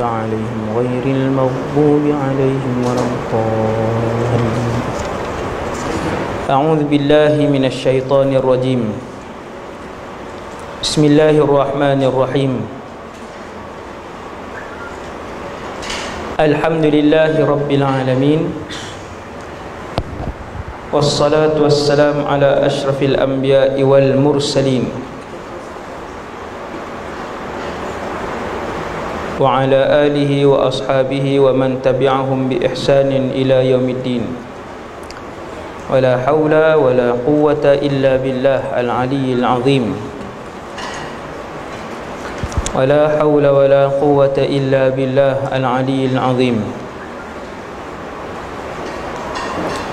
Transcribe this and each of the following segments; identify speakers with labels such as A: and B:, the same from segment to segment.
A: عليهم غير المغضوب عليهم ولا الضالين. أعوذ بالله من الشيطان الرجيم. بسم الله الرحمن الرحيم. الحمد لله رب العالمين، والصلاة والسلام على أشرف الأنبياء والمرسلين وعلى آله وأصحابه ومن تبعهم بإحسان إلى يوم الدين. ولا حول ولا قوة إلا بالله العلي العظيم. ولا حول ولا قوة إلا بالله العلي العظيم.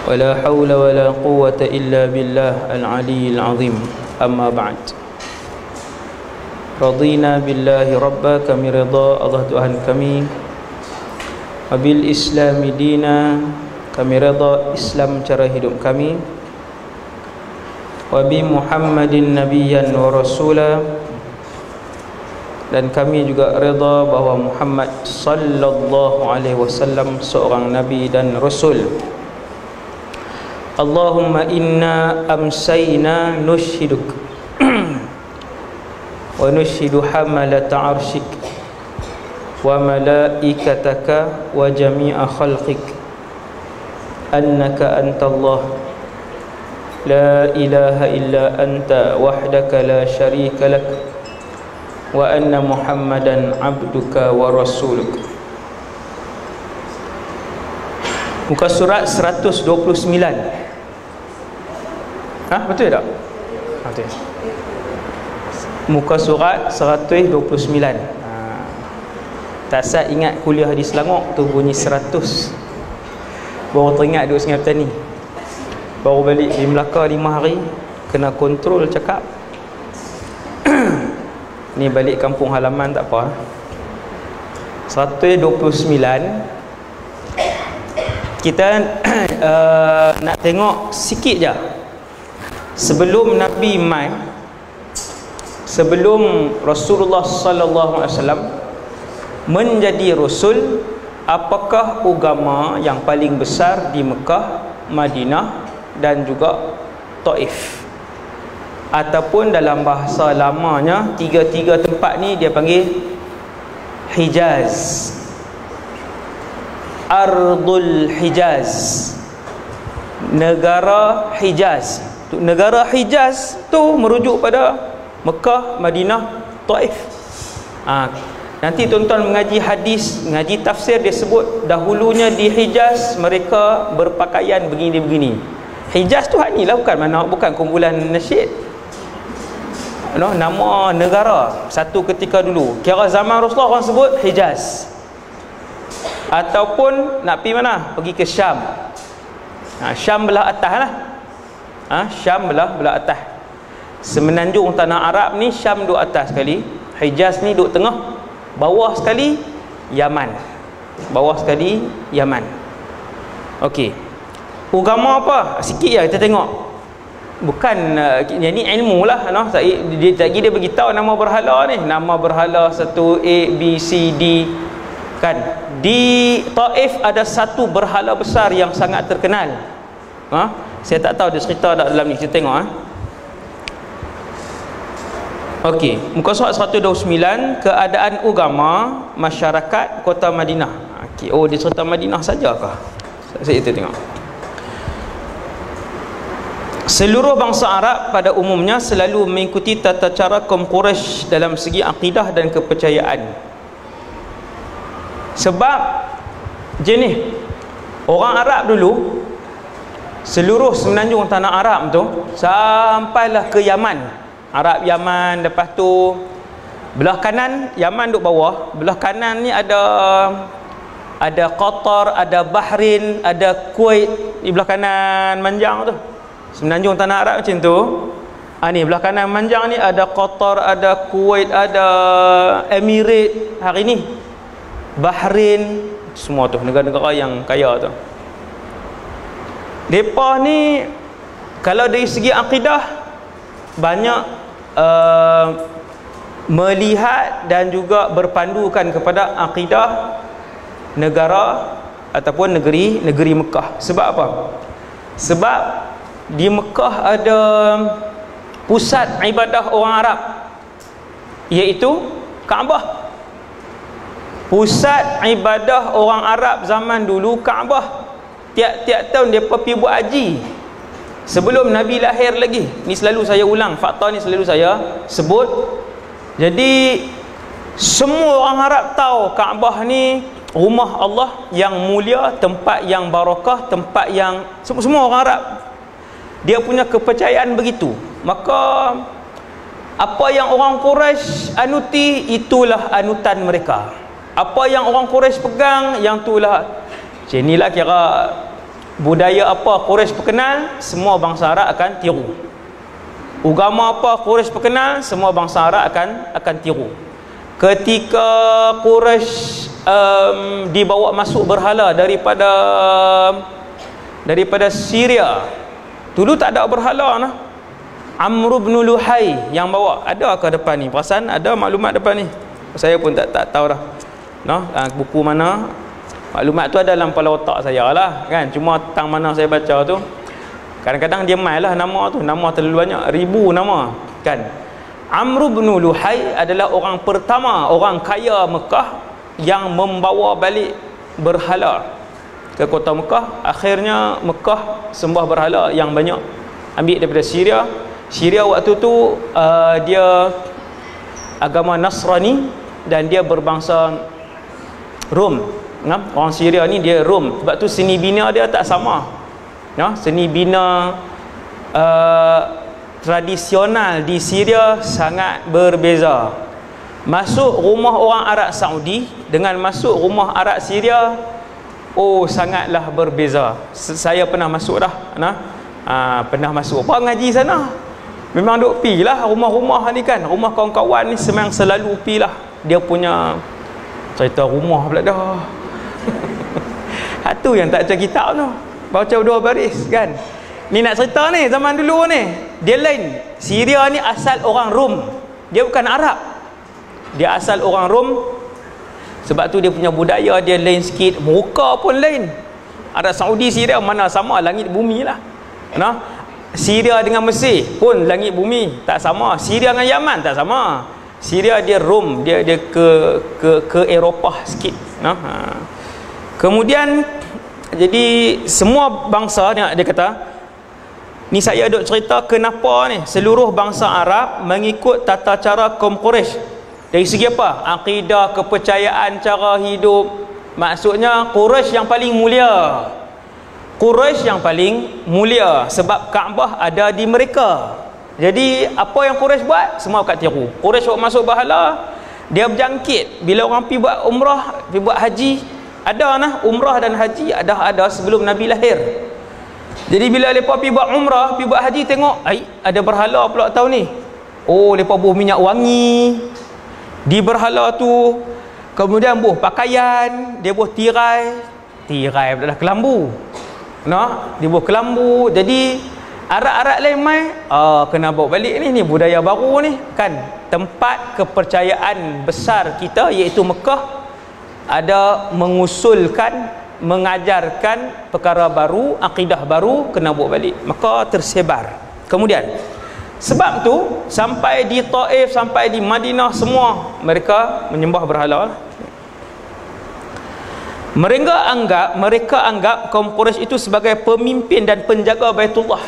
A: ولا حول ولا قوة إلا بالله العلي العظيم. أما بعد. Radina billahi rabba, kami redha Allah Tuhan kami, wabil islami dina, kami redha Islam cara hidup kami, wabi Muhammadin nabiyyan wa rasula, dan kami juga redha bahawa Muhammad sallallahu alaihi wasallam seorang nabi dan rasul. Allahumma inna amsayna nushhiduk wa nushhidu hamalata arshik wa malaikataka wa jami'a khalqik annaka antallah la ilaha illa anta wahdaka la sharika lak wa anna Muhammadan abduka wa rasuluk. Muka surat 129. Betul tak? Betul. Muka surat 129. Tak sah ingat kuliah di Selangor tu bunyi 100. Baru teringat duduk Sungai Petani. Baru balik di Melaka 5 hari, kena kontrol cakap. Ni balik kampung halaman tak apa. 129. Kita nak tengok sikit je. Sebelum Nabi mai, sebelum Rasulullah sallallahu alaihi wasallam menjadi rasul, apakah agama yang paling besar di Mekah, Madinah dan juga Taif? Ataupun dalam bahasa lamanya, tiga-tiga tempat ni dia panggil Hijaz, Ardul Hijaz, negara Hijaz. Negara Hijaz tu merujuk pada Mekah, Madinah, Taif. Nanti tuan-tuan mengaji hadis, mengaji tafsir, dia sebut dahulunya di Hijaz mereka berpakaian begini-begini. Hijaz tu hak ni lah, bukan kumpulan nasyid. Nama negara satu ketika dulu. Kira zaman Rasulullah orang sebut Hijaz. Ataupun nak pergi mana? Pergi ke Syam. Syam belah atas lah. Syam belah atas. Semenanjung tanah Arab ni, Syam duduk atas sekali, Hijaz ni duduk tengah, bawah sekali Yaman. Bawah sekali Yaman. Okey. Agama apa? Sikit je kita tengok. Bukan ni ilmu lah, dia lagi dia beritahu nama berhala ni. Nama berhala satu A, B, C, D kan. Di Taif ada satu berhala besar yang sangat terkenal. Saya tak tahu dia cerita tak dalam ni, kita tengok. Okey, muka surat 129, keadaan agama masyarakat kota Madinah. Okey, di kota Madinah sajakah? Saya kita tengok. Seluruh bangsa Arab pada umumnya selalu mengikuti tata cara kaum Quraisy dalam segi akidah dan kepercayaan. Sebab jenis orang Arab dulu, seluruh semenanjung tanah Arab tu sampailah ke Yaman. Arab Yaman, lepas tu belah kanan Yaman duduk bawah, belah kanan ni ada Qatar, ada Bahrain, ada Kuwait di belah kanan manjang tu. Semenanjung tanah Arab macam tu. Ni belah kanan manjang ni ada Qatar, ada Kuwait, ada Emirat hari ni, Bahrain, semua tu negara-negara yang kaya tu. Depa ni kalau dari segi akidah banyak melihat dan juga berpandukan kepada akidah negara ataupun negeri Mekah. Sebab apa? Sebab di Mekah ada pusat ibadah orang Arab, iaitu Kaabah. Pusat ibadah orang Arab zaman dulu Kaabah. Tiap-tiap tahun mereka pergi buat haji sebelum Nabi lahir lagi. Ni selalu saya ulang, fakta ni selalu saya sebut. Jadi semua orang Arab tahu Kaabah ni rumah Allah yang mulia, tempat yang barakah, tempat yang semua orang Arab dia punya kepercayaan begitu. Maka apa yang orang Quraisy anuti, itulah anutan mereka. Apa yang orang Quraisy pegang, yang itulah. Macam inilah kira budaya apa Quraisy perkenal, semua bangsa Arab akan tiru. Agama apa Quraisy perkenal, semua bangsa Arab akan tiru. Ketika Quraisy dibawa masuk berhala daripada Syria, dulu tak ada berhala nah. Amr bin Luhai yang bawa. Ada ke depan ni? Perasan ada maklumat depan ni? Saya pun tak tahu dah. Noh, buku mana? Maklumat tu ada dalam kepala otak saya lah kan. Cuma tang mana saya baca tu, kadang-kadang dia mai lah nama tu. Nama terlalu banyak, 1000 nama kan. Amr bin Luhai adalah orang pertama, orang kaya Mekah yang membawa balik berhala ke kota Mekah. Akhirnya Mekah sembah berhala yang banyak, ambil daripada Syria. Syria waktu tu dia agama Nasrani dan dia berbangsa Rom. Orang Syria ni dia Rom. Sebab tu seni bina dia tak sama. Seni bina tradisional di Syria sangat berbeza. Masuk rumah orang Arab Saudi dengan masuk rumah Arab Syria, oh sangatlah berbeza. Saya pernah masuk dah. Pernah masuk. Apa ngaji sana? Memang duk pi lah rumah-rumah ni kan. Rumah kawan-kawan ni memang selalu pi lah. Dia punya cerita rumah pula dah. Itu yang tak baca kitab tu, baca 2 baris kan. Ni nak cerita ni zaman dulu ni. Dia lain. Syria ni asal orang Rom, dia bukan Arab. Dia asal orang Rom. Sebab tu dia punya budaya dia lain sikit, muka pun lain. Arab Saudi Syria mana sama, langit bumi lah. Syria dengan Mesir pun langit bumi tak sama. Syria dengan Yaman tak sama. Syria dia Rom, dia ke Eropah sikit. Kemudian jadi semua bangsa dia kata, ni saya duk cerita kenapa ni seluruh bangsa Arab mengikut tata cara kaum Quraisy. Dari segi apa? Akidah, kepercayaan, cara hidup. Maksudnya Quraisy yang paling mulia. Quraisy yang paling mulia sebab Kaabah ada di mereka. Jadi apa yang Quraisy buat, semua kat tiru. Quraisy masuk berhala, dia berjangkit. Bila orang pergi buat umrah, pergi buat haji, ada umrah dan haji ada sebelum Nabi lahir. Jadi bila mereka pergi buat umrah, pergi buat haji, tengok ada berhala pula tahun ni. Oh, mereka buh minyak wangi di berhala tu. Kemudian buh pakaian, dia buh tirai pula dah, kelambu. Dia buh kelambu. Jadi Arab-Arab lain mai, kena bawa balik ni budaya baru ni kan. Tempat kepercayaan besar kita iaitu Mekah ada mengusulkan, mengajarkan perkara baru, akidah baru, kena bawa balik. Maka tersebar. Kemudian sebab tu sampai di Taif, sampai di Madinah, semua mereka menyembah berhala. Mereka anggap kaum Quraisy itu sebagai pemimpin dan penjaga Baitullah.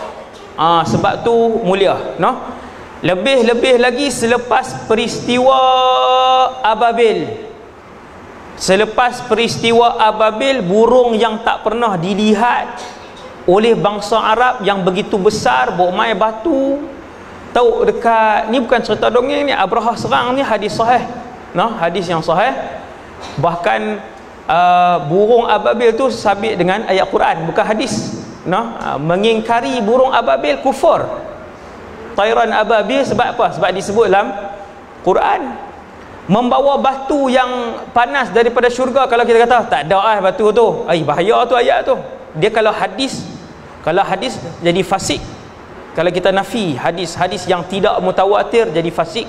A: Sebab tu mulia. Lebih-lebih lagi selepas peristiwa Ababil. Selepas peristiwa Ababil, burung yang tak pernah dilihat oleh bangsa Arab yang begitu besar, bawa mai batu. Tahu dekat ni bukan cerita dongeng ni, Abrahah serang ni hadis sahih. Hadis yang sahih. Bahkan burung Ababil tu sabit dengan ayat Quran, bukan hadis. Mengingkari burung Ababil kufur. Tayran Ababil sebab apa? Sebab disebut dalam Quran. Membawa batu yang panas daripada syurga. Kalau kita kata tak ada batu tu, bahaya tu ayat tu. Dia kalau hadis jadi fasik. Kalau kita nafi hadis yang tidak mutawatir jadi fasik.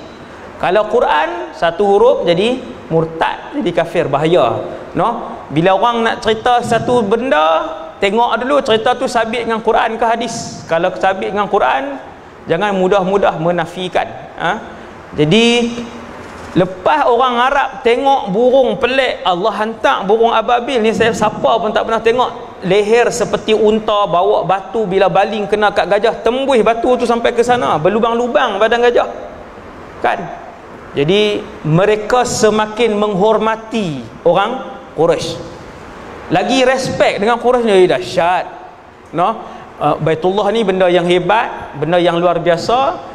A: Kalau Quran satu huruf jadi murtad, jadi kafir, bahaya. No? Bila orang nak cerita satu benda, tengok dulu cerita tu sabit dengan Quran ke hadis. Kalau sabit dengan Quran, jangan mudah-mudah menafikan. Jadi lepas orang Arab tengok burung pelik, Allah hantar burung ababil ni, saya siapa pun tak pernah tengok, leher seperti unta, bawa batu, bila baling kena kat gajah, tembus batu tu sampai ke sana, berlubang-lubang badan gajah kan. Jadi mereka semakin menghormati orang Quraisy, lagi respect dengan Quraisy ni, dahsyat. No? Baitullah ni benda yang hebat, benda yang luar biasa.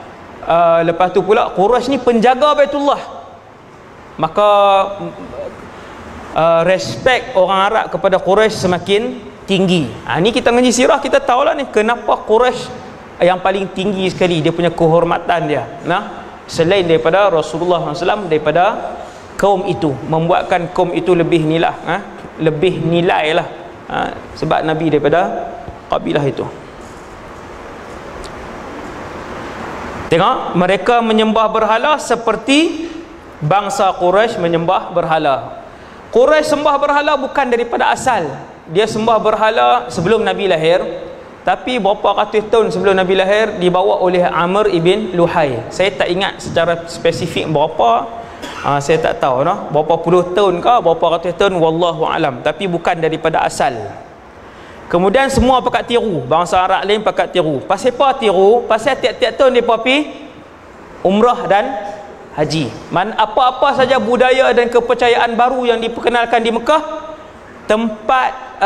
A: Lepas tu pula Quraisy ni penjaga Baitullah, maka respect orang Arab kepada Quraisy semakin tinggi. Ni kita ngaji sirah, kita tahulah ni kenapa Quraisy yang paling tinggi sekali dia punya kehormatan dia. Selain daripada Rasulullah SAW, daripada kaum itu, membuatkan kaum itu lebih nilai, lebih nilai lah, sebab Nabi daripada kabilah itu. Tengok, mereka menyembah berhala seperti bangsa Quraisy menyembah berhala. Quraisy sembah berhala bukan daripada asal, dia sembah berhala sebelum Nabi lahir. Tapi berapa ratus tahun sebelum Nabi lahir dibawa oleh Amr ibn Luhai. Saya tak ingat secara spesifik berapa, saya tak tahu berapa puluh tahun ke berapa ratus tahun, wallahu alam. Tapi bukan daripada asal. Kemudian semua pakat tiru, bangsa Arab lain pakat tiru. Pasal apa tiru? Pasal tiap-tiap tahun mereka pergi umrah dan haji. Apa-apa saja budaya dan kepercayaan baru yang diperkenalkan di Mekah, tempat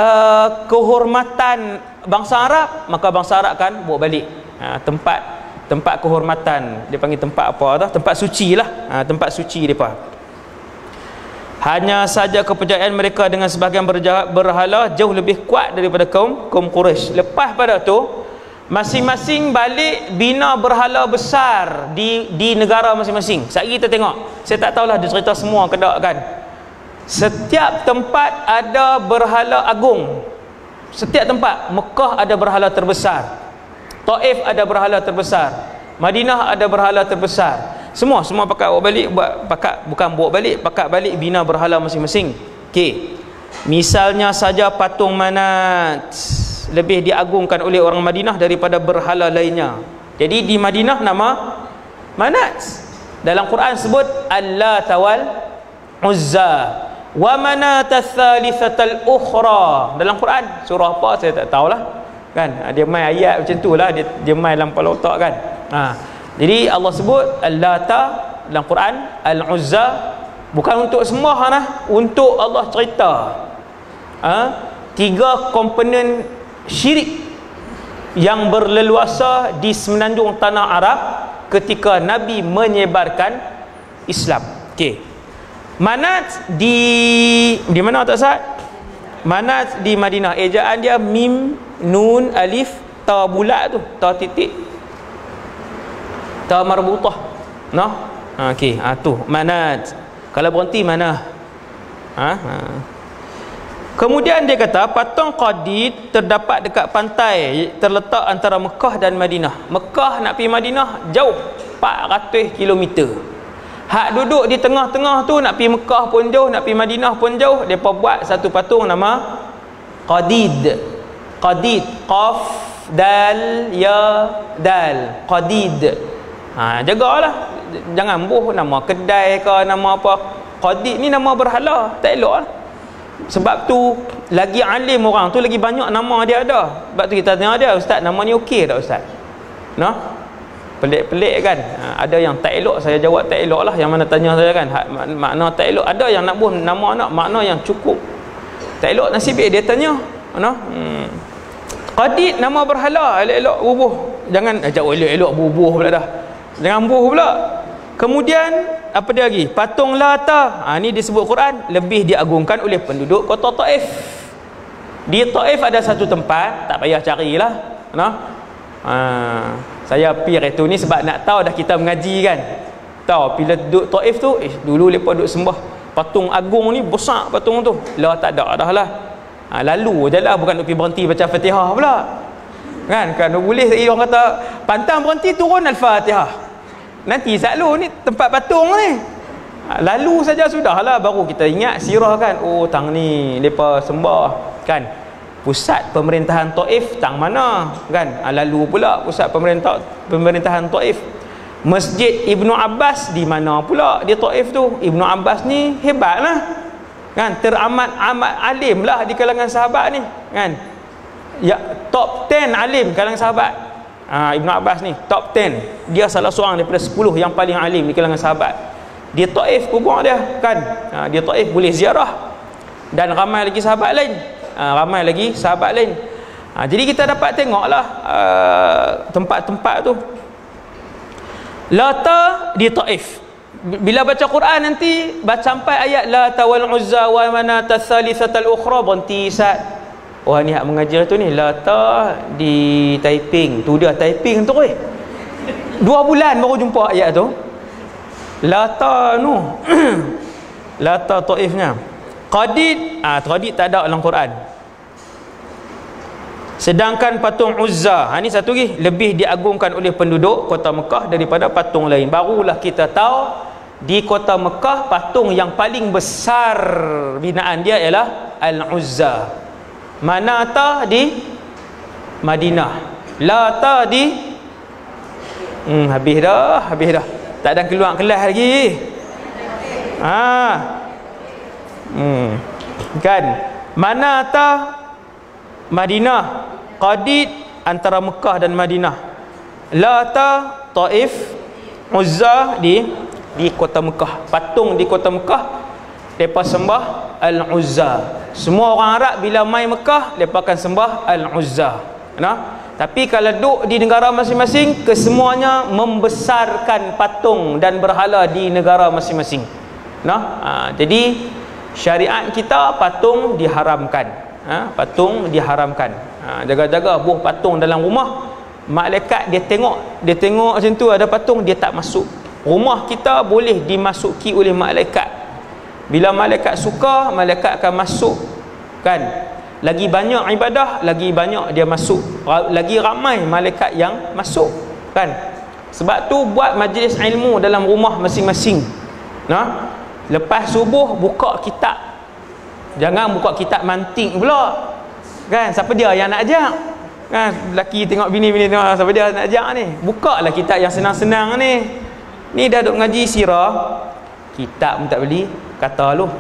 A: kehormatan bangsa Arab, maka bangsa Arab kan bawa balik. Tempat kehormatan, dia panggil tempat apa tu? Tempat suci lah. Tempat suci mereka. Hanya saja kepercayaan mereka dengan sebahagian berhala jauh lebih kuat daripada kaum Quraisy. Lepas pada tu, masing-masing balik bina berhala besar di negara masing-masing. Sekali kita tengok, saya tak tahulah dia cerita semua ke tak kan. Setiap tempat ada berhala agung. Setiap tempat, Mekah ada berhala terbesar, Taif ada berhala terbesar, Madinah ada berhala terbesar. Semua pakat bawa balik, pakat balik bina berhala masing-masing. Okey. Misalnya saja patung Manat lebih diagungkan oleh orang Madinah daripada berhala lainnya. Jadi di Madinah nama Manat. Dalam Quran sebut Allat wal Uzza wa Manat ats-tsalitsatal ukhra. Dalam Quran surah apa saya tak tahulah kan. Dia main ayat macam itulah, dia main dalam kepala otak kan. Jadi Allah sebut Al-Lata dalam Quran, Al-Uzza, bukan untuk sembah untuk Allah cerita. Tiga komponen syirik yang berleluasa di semenanjung tanah Arab ketika Nabi menyebarkan Islam. Okey. Manat di mana tak Ustaz? Manat di Madinah. Ejaan dia mim nun alif ta bulat tu, ta titik, ta marbutah. Okey, tu Manat. Kalau berhenti mana? Kemudian dia kata patung Qadid terdapat dekat pantai, terletak antara Mekah dan Madinah. Mekah nak pergi Madinah jauh 400 km. Hak duduk di tengah-tengah tu nak pergi Mekah pun jauh, nak pergi Madinah pun jauh. Depa buat satu patung nama Qadid. Qadid, qaf dal ya dal, Qadid. Jagalah, jangan buh nama kedai ke nama apa. Qadid ni nama berhala, tak elok lah. Sebab tu lagi alim orang tu lagi banyak nama dia ada. Sebab tu kita tanya dia, Ustaz nama ni okey tak Ustaz? Pelik-pelik kan. Ada yang tak elok, saya jawab tak elok lah. Yang mana tanya saya kan, makna tak elok. Ada yang nak buh nama anak makna yang cukup. Tak elok nasib dia tanya. Qadid nama berhala, elok-elok bubuh. Jangan jauh elok-elok bubuh pula dah. Jangan bubuh pula. Kemudian apa dia lagi? Patung Lata. Ni disebut Quran lebih diagungkan oleh penduduk kota Taif. Di Taif ada satu tempat, tak payah carilah. Saya pergi itu ni sebab nak tahu dah kita mengaji kan. Tahu bila duduk Taif tu, dulu lepas duduk sembah patung agung ni, besar patung tu. Lah tak ada dah lah. Lalu je lah, bukan pergi berhenti baca Fatihah pula. Kan boleh orang kata pantang berhenti turun Al-Fatihah. nanti selalu ni tempat patung ni. Lalu saja sudahlah, baru kita ingat sirah kan. Oh, tang ni depa sembah kan. Pusat pemerintahan Taif tang mana kan. Lalu pula pusat pemerintahan Taif. Masjid Ibnu Abbas di mana pula di Taif tu. Ibnu Abbas ni hebatlah kan, teramat alim lah di kalangan sahabat ni kan. Ya, top 10 alim kalangan sahabat. Ibnu Abbas ni top 10. Dia salah seorang daripada 10 yang paling alim di kalangan sahabat. Dia Taif kubur dia kan. Dia Taif boleh ziarah. Dan ramai lagi sahabat lain. Jadi kita dapat tengoklah tempat-tempat tu. Lata di Taif. Bila baca Quran nanti baca sampai ayat Lata wal Uzza wa Manata tsalitsatal ukhra, berhenti Ustaz. Wah, ni hak mengajar tu ni Lata di Taiping. Tu dia Taiping tu 2 bulan baru jumpa ayat tu. Lata nu Lata Taifnya. Qadid, Qadid tak ada dalam Quran. Sedangkan patung Uzza, ni satu lagi, lebih diagungkan oleh penduduk kota Mekah daripada patung lain. Barulah kita tahu di kota Mekah patung yang paling besar binaan dia ialah Al-Uzza. Manata di Madinah, Lata di habis dah. Tak ada keluar kelas lagi. Kan. Manata Madinah, Qadid antara Mekah dan Madinah, Lata Taif, Uzza di kota Mekah. Patung di kota Mekah depa sembah Al-Uzza. Semua orang Arab bila mai Mekah depa akan sembah Al-Uzza. Tapi kalau duduk di negara masing-masing, kesemuanya membesarkan patung dan berhala di negara masing-masing. Jadi syariat kita patung diharamkan. Patung diharamkan. Jaga-jaga buah patung dalam rumah. Malaikat dia tengok macam tu ada patung, dia tak masuk. Rumah kita boleh dimasuki oleh malaikat. Bila malaikat suka, malaikat akan masuk kan. Lagi banyak ibadah, lagi banyak dia masuk. Lagi ramai malaikat yang masuk kan. Sebab tu buat majlis ilmu dalam rumah masing-masing. Lepas subuh buka kitab. Jangan buka kitab mantik pula kan. Siapa dia yang nak ajak kan? Lelaki tengok bini tengok, siapa dia nak ajak ni? Bukalah kitab yang senang-senang ni. Ni dah duk ngaji sirah, kitab pun tak beli, kata lu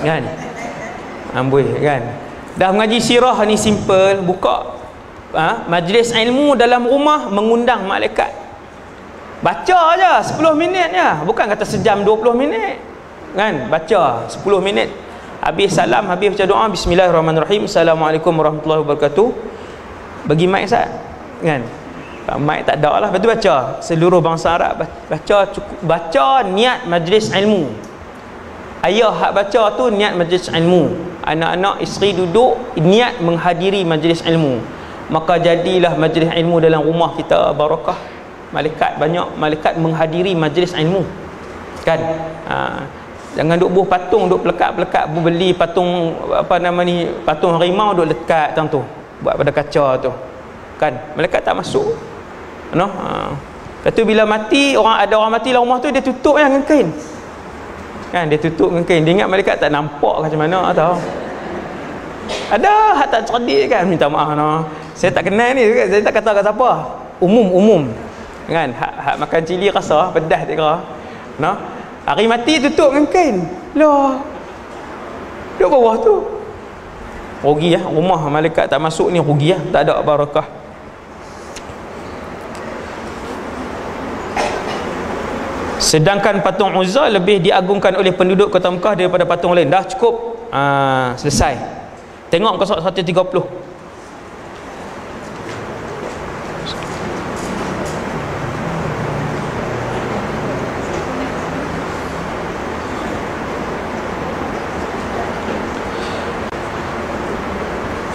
A: kan. Amboi kan. Dah mengaji sirah ni simple, buka majlis ilmu dalam rumah, mengundang malaikat. Baca aja 10 minit je, bukan kata sejam 20 minit kan. Baca 10 minit, habis salam, habis baca doa, bismillahirrahmanirrahim, assalamualaikum warahmatullahi wabarakatuh. Bagi mic Ustaz kan. Mic tak ada lah. Lepas tu baca seluruh bangsa Arab, baca niat majlis ilmu. Ayah hak baca tu niat majlis ilmu. Anak-anak isteri duduk niat menghadiri majlis ilmu. Maka jadilah majlis ilmu dalam rumah kita barakah. Banyak malaikat menghadiri majlis ilmu kan. Jangan duk buh patung, duk pelekat-pelekat, beli patung patung harimau duk lekat tang tu, buat pada kaca tu kan. Malaikat tak masuk. Lepas tu bila mati, ada orang mati dalam rumah tu, dia tutup dengan kain kan. Dia tutup dengan kain. Dia ingat malaikat tak nampak macam mana tahu. Ada hak tak cerdik kan, minta maaf saya tak kenal ni, saya tak kata kat siapa. Umum kan. Hak makan cili rasa pedas tak kira. Hari mati tutup dengan kain. Lah. Duduk bawah tu. Rugi rumah malaikat tak masuk ni, rugi tak ada barakah. Sedangkan patung Uzza lebih diagungkan oleh penduduk kota Mekah daripada patung lain. Dah cukup. Selesai. Tengok muka surat 130.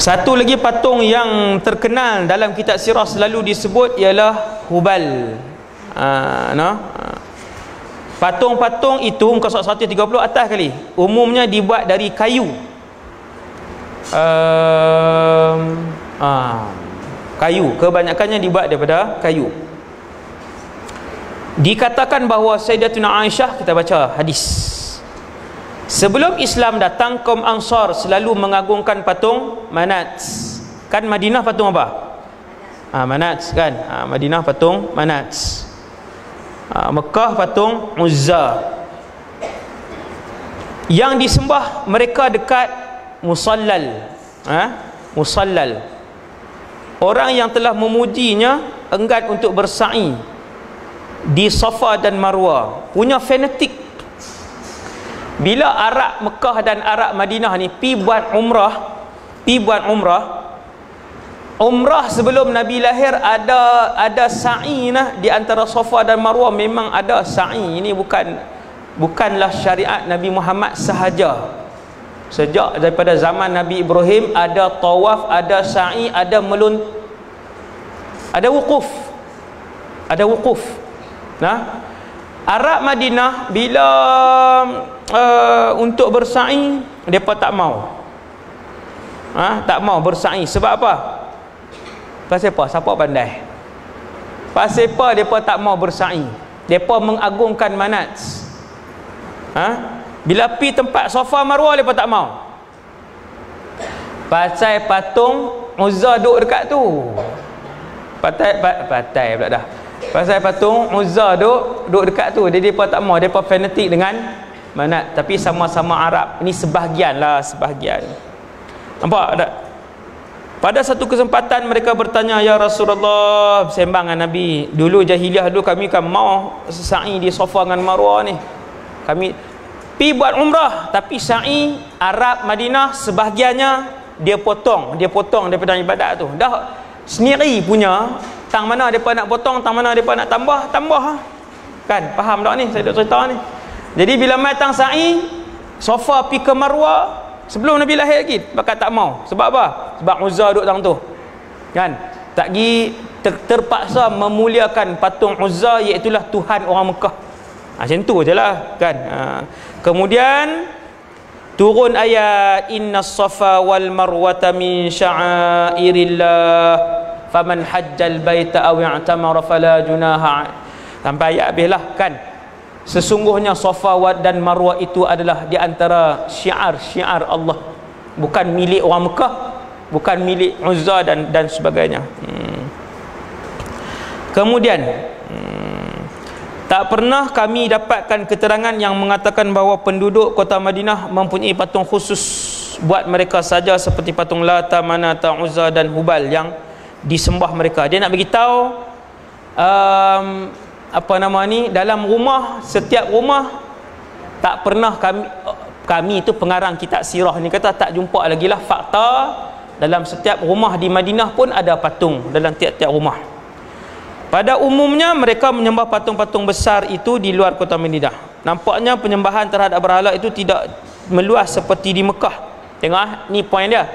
A: Satu lagi patung yang terkenal dalam kitab sirah selalu disebut ialah Hubal. Patung-patung itu muka surat 130 atas kali, umumnya dibuat dari kayu. Kayu, kebanyakannya dibuat daripada kayu. Dikatakan bahawa Sayyidatuna Aisyah, kita baca hadis, sebelum Islam datang, kaum Ansar selalu mengagungkan patung Manat. Kan Madinah patung apa? Manat kan. Madinah patung Manat. Mekah patung Uzza. Yang disembah mereka dekat Musallal. Musallal. Orang yang telah memujinya enggan untuk bersa'i di Safa dan Marwah, punya fanatik. Bila Arab Mekah dan Arab Madinah ni pi buat umrah sebelum Nabi lahir, ada sa'i nah di antara Safa dan Marwah, memang ada sa'i. Ini bukanlah syariat Nabi Muhammad sahaja. Sejak daripada zaman Nabi Ibrahim ada tawaf, ada sa'i, ada ada wukuf. Nah, Arab Madinah bila untuk bersa'i, mereka tak mau. Tak mau bersa'i. Sebab apa? Pasal apa? Siapa pandai? Pasal apa mereka tak mau bersa'i? Mereka mengagungkan Manat. Bila pi tempat Safa Marwah, mereka tak mau. Pasal patung Uzza duduk dekat tu. Patai pula dah. Pasal patung Uzza duduk dekat tu. Jadi mereka tak mau. Mereka fanatik dengan Manat. Tapi sama-sama Arab. Ini sebahagian lah, sebahagian. Nampak tak? Pada satu kesempatan mereka bertanya, ya Rasulullah, sembang dengan Nabi, dulu jahiliah dulu kami kan mau sa'i di Safa dengan Marwah ni, kami pi buat umrah, tapi sa'i Arab Madinah sebahagiannya dia potong daripada ibadat tu. Dah sendiri punya, tang mana depa nak potong, tang mana depa nak tambah kan. Faham tak ni saya duk cerita ni? Jadi bila mai tang sa'i Safa pi ke Marwah sebelum Nabi lahir lagi, bakal tak mau. Sebab apa? Sebab Uzza duduk tang tu kan. Tak gi terpaksa memuliakan patung Uzza, iaitulah Tuhan orang Mekah. Macam tu je lah kan. Kemudian turun ayat, innas safa wal marwata min sya'airillah faman hajjal baita aw i'tamara fala junaha, sampai ayat habis lah kan. Sesungguhnya Safa dan Marwah itu adalah di antara syiar-syiar Allah, bukan milik orang Mekah, bukan milik Uzza dan sebagainya. Kemudian tak pernah kami dapatkan keterangan yang mengatakan bahawa penduduk kota Madinah mempunyai patung khusus buat mereka saja, seperti patung Lata, Manata, Uzza dan Hubal yang disembah mereka. Dia nak beritahu dalam rumah, setiap rumah tak pernah kami itu pengarang kitab sirah ni kata tak jumpa lagi lah fakta dalam setiap rumah di Madinah pun ada patung dalam tiap-tiap rumah. Pada umumnya mereka menyembah patung-patung besar itu di luar kota Madinah. Nampaknya penyembahan terhadap berhala itu tidak meluas seperti di Mekah. Tengok ni poin dia.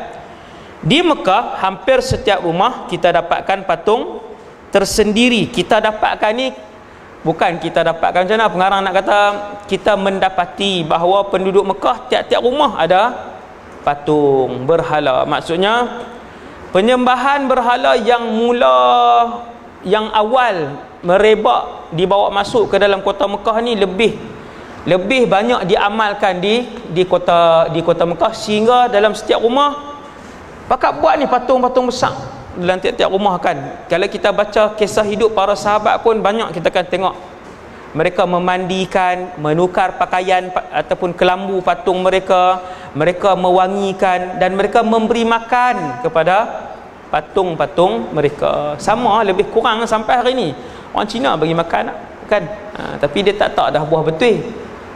A: Di Mekah hampir setiap rumah kita dapatkan patung tersendiri. Kita dapatkan ni bukan kita dapatkan macam mana pengarang nak kata, kita mendapati bahawa penduduk Mekah tiap-tiap rumah ada patung berhala. Maksudnya penyembahan berhala yang awal merebak dibawa masuk ke dalam kota Mekah ni lebih banyak diamalkan di kota Mekah, sehingga dalam setiap rumah pakat buat ni patung-patung besar dalam tiap-tiap rumah kan. Kalau kita baca kisah hidup para sahabat pun banyak kita akan tengok mereka memandikan, menukar pakaian ataupun kelambu patung mereka, mereka mewangikan dan mereka memberi makan kepada patung-patung mereka. Sama lebih kurang sampai hari ni orang Cina bagi makan kan. Tapi dia tak dah buah betul,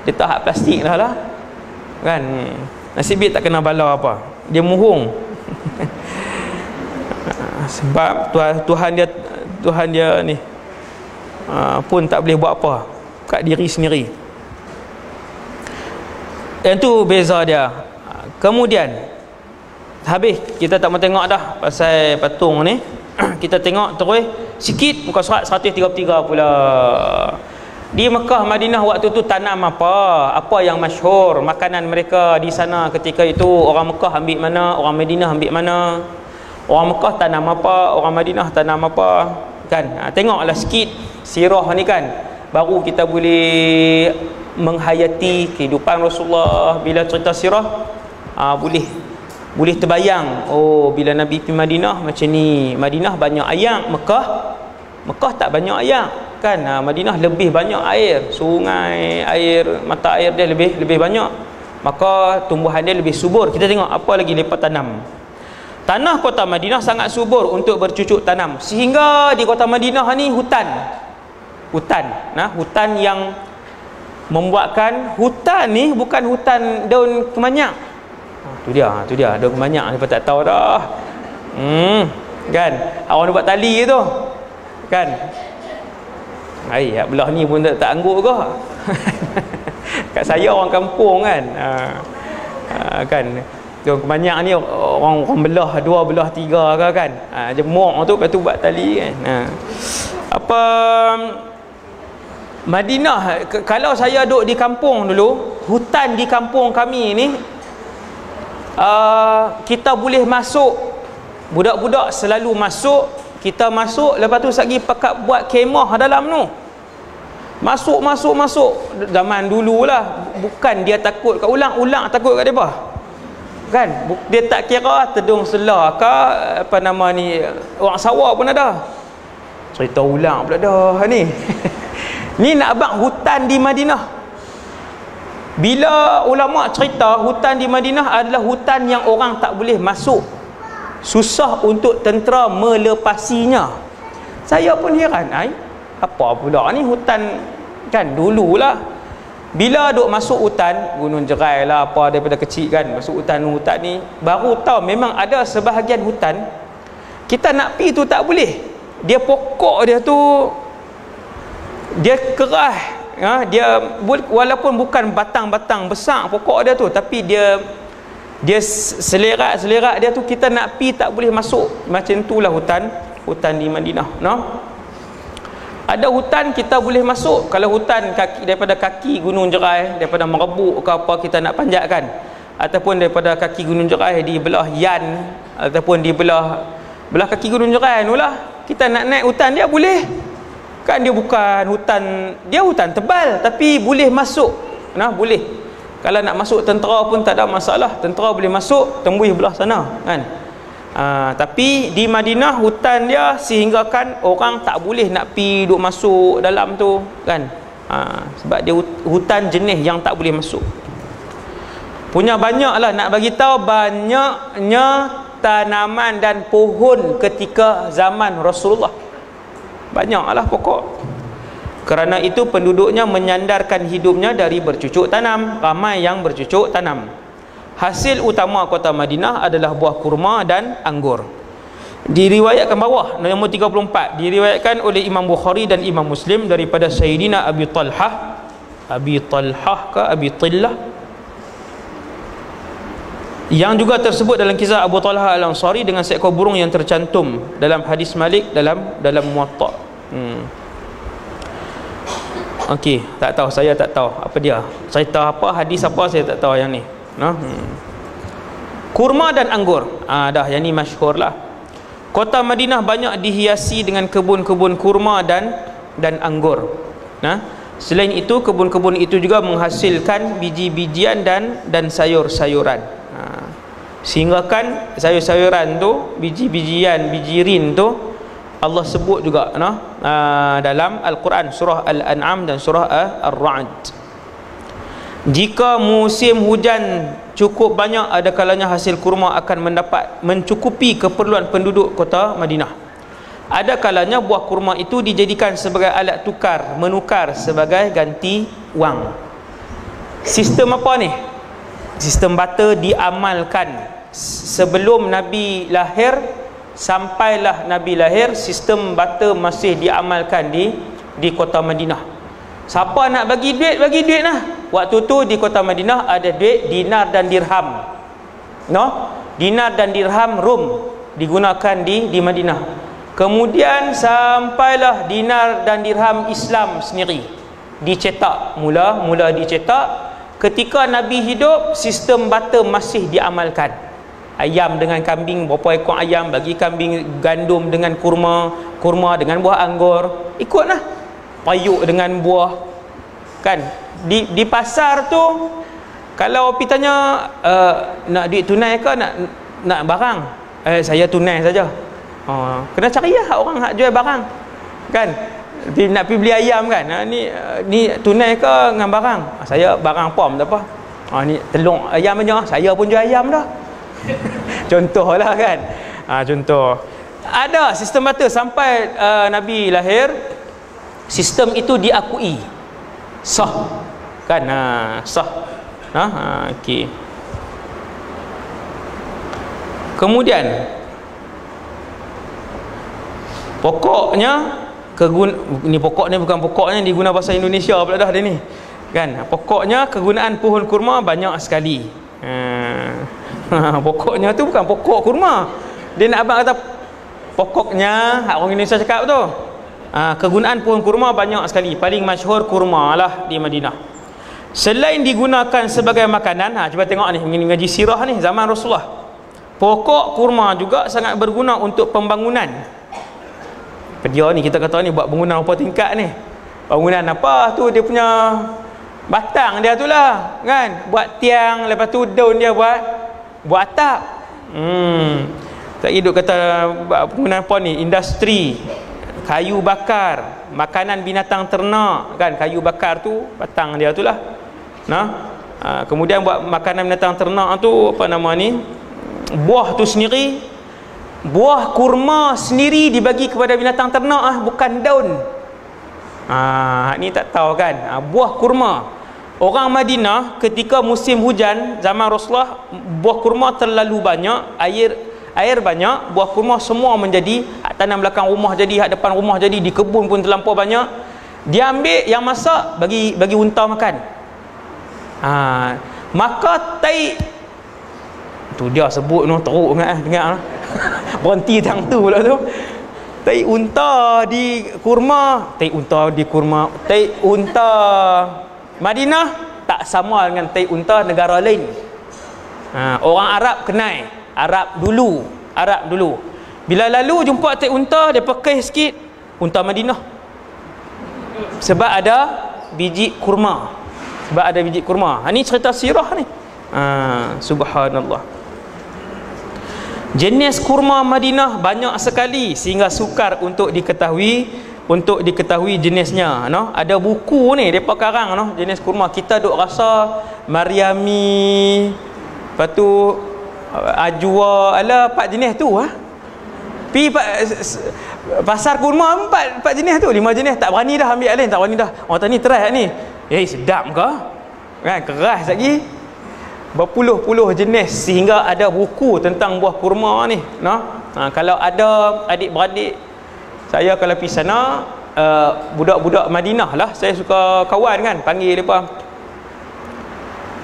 A: dia tak hak plastik lah kan. Nasib baik tak kena bala apa, dia muhung. Sebab Tuhan dia ni pun tak boleh buat apa kat diri sendiri. Yang tu beza dia. Kemudian habis kita tak mau tengok dah pasal patung ni. Kita tengok terus sikit muka surat 133 pula. Di Mekah Madinah waktu tu tanam apa yang masyhur, makanan mereka di sana ketika itu. Orang Mekah ambil mana, orang Madinah ambil mana. Orang Mekah tanam apa, orang Madinah tanam apa kan. Tengoklah sikit sirah ni kan. baru kita boleh menghayati kehidupan Rasulullah. Bila cerita sirah, boleh terbayang, oh bila Nabi pergi Madinah macam ni. Madinah banyak air, Mekah tak banyak air kan. Madinah lebih banyak air, sungai, air, mata air dia lebih banyak, maka tumbuhan dia lebih subur. Kita tengok apa lagi mereka tanam. Tanah kota Madinah sangat subur untuk bercucuk tanam, sehingga di kota Madinah ni hutan yang membuatkan hutan ni bukan hutan daun kemanyak. Tu dia daun kemanyak ni pun tak tahu dah. Kan orang buat tali tu kan. Belah ni pun tak angguk ke. Kat saya orang kampung kan. Kan daun kemanyak ni orang belah 2 belah 3 ke kan. Jemur tu, lepas tu buat tali kan. Madinah, kalau saya duduk di kampung dulu, hutan di kampung kami ni, kita boleh masuk, budak-budak selalu masuk, kita masuk, lepas tu lagi pakat buat kemah dalam tu. Masuk. Zaman dululah, bukan dia takut kat ulang takut kat depa. Kan? Dia tak kira tedung selah ke apa nama ni, orang sawah pun ada. Cerita ulang pula dah ni. Ni nak abang hutan di Madinah. Bila ulama cerita hutan di Madinah adalah hutan yang orang tak boleh masuk, susah untuk tentera melepasinya. Saya pun heran, apa pula ni hutan kan dululah. Bila duk masuk hutan, Gunung Jerai lah apa daripada kecil kan, masuk hutan ni baru tahu memang ada sebahagian hutan kita nak pi tu tak boleh. Dia pokok dia tu dia keras, dia walaupun bukan batang-batang besar pokok dia tu, tapi dia selerak dia tu, kita nak pi tak boleh masuk. Macam itulah hutan di Madinah, no? Ada hutan kita boleh masuk. Kalau hutan daripada kaki Gunung Jerai, daripada Merebuk ke apa kita nak panjatkan, ataupun daripada kaki Gunung Jerai di belah Yan, ataupun di belah kaki Gunung Jerai tu lah, kita nak naik hutan dia boleh. Kan dia bukan hutan tebal, tapi boleh masuk. Boleh. Kalau nak masuk tentera pun tak ada masalah. Tentera boleh masuk tembus belah sana kan. Tapi di Madinah hutan dia sehinggakan orang tak boleh nak pi duk masuk dalam tu kan. Sebab dia hutan jenis yang tak boleh masuk. Punya banyaklah, nak bagi tahu banyaknya tanaman dan pohon ketika zaman Rasulullah. Banyaklah pokok. Kerana itu penduduknya menyandarkan hidupnya dari bercucuk tanam. Ramai yang bercucuk tanam. Hasil utama kota Madinah adalah buah kurma dan anggur. Diriwayatkan bawah nombor 34, diriwayatkan oleh Imam Bukhari dan Imam Muslim daripada Sayyidina Abi Talhah yang juga tersebut dalam kisah Abu Talhah Al-Ansari dengan seekor burung yang tercantum dalam hadis Malik dalam Muwatta. Okey, saya tak tahu apa dia. Cerita apa, hadis apa saya tak tahu yang ni. Kurma dan anggur. Dah yang ni masyhur lah. Kota Madinah banyak dihiasi dengan kebun-kebun kurma dan anggur. Selain itu kebun-kebun itu juga menghasilkan biji-bijian dan sayur-sayuran. Sehingga kan sayur-sayuran tu, biji-bijian, biji rin tu Allah sebut juga dalam Al-Quran, surah Al-An'am dan surah Ar-Ra'd. Jika musim hujan cukup banyak, ada kalanya hasil kurma akan mencukupi keperluan penduduk kota Madinah. Ada kalanya buah kurma itu dijadikan sebagai alat menukar sebagai ganti wang. Sistem apa ni? Sistem barter diamalkan sebelum Nabi lahir sampailah Nabi lahir. Sistem barter masih diamalkan di kota Madinah. Siapa nak bagi duit lah. Waktu tu di kota Madinah ada duit dinar dan dirham. Dinar dan dirham Rum digunakan di Madinah. Kemudian sampailah dinar dan dirham Islam sendiri dicetak. Mula dicetak. Ketika Nabi hidup, sistem barter masih diamalkan. Ayam dengan kambing, berapa ekor ayam bagi kambing, gandum dengan kurma dengan buah anggur. Ikutlah. payuk dengan buah kan. Di pasar tu kalau pergi tanya nak duit tunai ke nak barang, saya tunai saja. Kena cari lah orang hak jual barang kan. Nak pergi beli ayam kan, ni tunai ke dengan barang? Saya barang pom tak apa. Ni telur ayam banyak, saya pun jual ayam dah. Contohlah kan. Contoh. Ada sistem bata sampai Nabi lahir, sistem itu diakui. Sah. Kan? Sah. Okey. Kemudian pokoknya ni pokoknya bukan pokoknya diguna bahasa Indonesia pula dah dia ni. Kan? Pokoknya kegunaan pohon kurma banyak sekali. Pokoknya tu bukan pokok kurma. Dia nak abang kata pokoknya, hak orang Indonesia cakap tu. Kegunaan pohon kurma banyak sekali. Paling masyhur kurma lah di Madinah. Selain digunakan sebagai makanan, cuba tengok ni, mengaji sirah ni zaman Rasulullah. Pokok kurma juga sangat berguna untuk pembangunan. Dia ni kita kata ni buat bangunan apa tingkat ni. Bangunan apa tu, dia punya batang dia tu lah kan. Buat tiang, lepas tu daun dia buat atap. Tak hidup kata bangunan apa ni, industri kayu bakar, makanan binatang ternak kan. Kayu bakar tu batang dia tu lah. Kemudian buat makanan binatang ternak tu apa nama ni, buah tu sendiri, buah kurma sendiri dibagi kepada binatang ternak bukan daun. Ni tak tahu kan. Buah kurma, orang Madinah ketika musim hujan zaman Rasulullah, buah kurma terlalu banyak, air banyak, buah kurma semua menjadi, hak tanam belakang rumah jadi, hak depan rumah jadi, di kebun pun terlampau banyak. Dia ambil yang masak bagi unta makan. Maka tai tu dia sebut no, teruk dengar berhenti tang tu pula tu. Tai unta di kurma, tai unta di kurma, tai unta Madinah tak sama dengan tai unta negara lain. Orang Arab kenal, Arab dulu bila lalu jumpa tai unta, dia pakai sikit unta Madinah sebab ada biji kurma. Ni cerita sirah ni. Subhanallah. Jenis kurma Madinah banyak sekali sehingga sukar untuk diketahui jenisnya. Ada buku ni depa karang jenis kurma. Kita duk rasa Mariami, lepas tu Ajwa, ala 4 jenis tu pi pasar kurma 4 jenis tu, 5 jenis tak berani dah ambil lain, tak berani dah. Orang tanya try ni, sedap ke? Kan keras lagi. Berpuluh-puluh jenis sehingga ada buku tentang buah kurma ni. Kalau ada adik-beradik saya kalau pergi sana, budak-budak Madinah lah, saya suka kawan kan, panggil depa.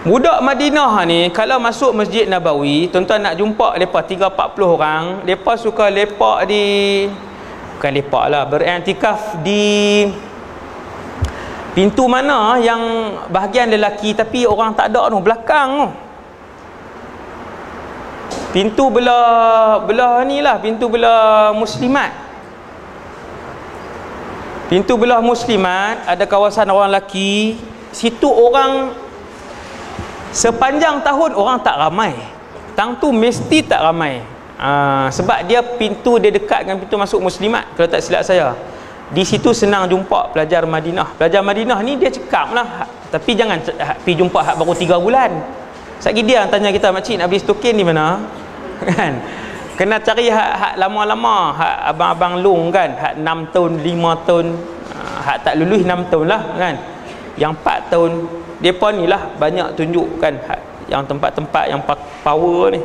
A: Budak Madinah ni kalau masuk Masjid Nabawi, tuan-tuan nak jumpa depa 30-40 orang, depa suka lepak bukan lepak lah, beriktikaf di pintu mana yang bahagian lelaki tapi orang tak ada belakang tu. Pintu belah ni lah, pintu belah muslimat. Pintu belah muslimat ada kawasan orang lelaki. Situ orang sepanjang tahun orang tak ramai. Tang tu mesti tak ramai. Sebab dia pintu dia dekat dengan pintu masuk muslimat kalau tak silap saya. Di situ senang jumpa pelajar Madinah. Pelajar Madinah ni dia cekap lah, tapi jangan pergi jumpa hak baru 3 bulan. Sekali dia tanya kita, makcik nak beli stokin di mana? Kan? Kena cari hak lama-lama, hak abang-abang long kan, hak 6 tahun, 5 tahun, hak tak lulus 6 tahun lah kan. Yang 4 tahun, depa ni lah banyak tunjuk kan hak yang tempat-tempat yang power ni.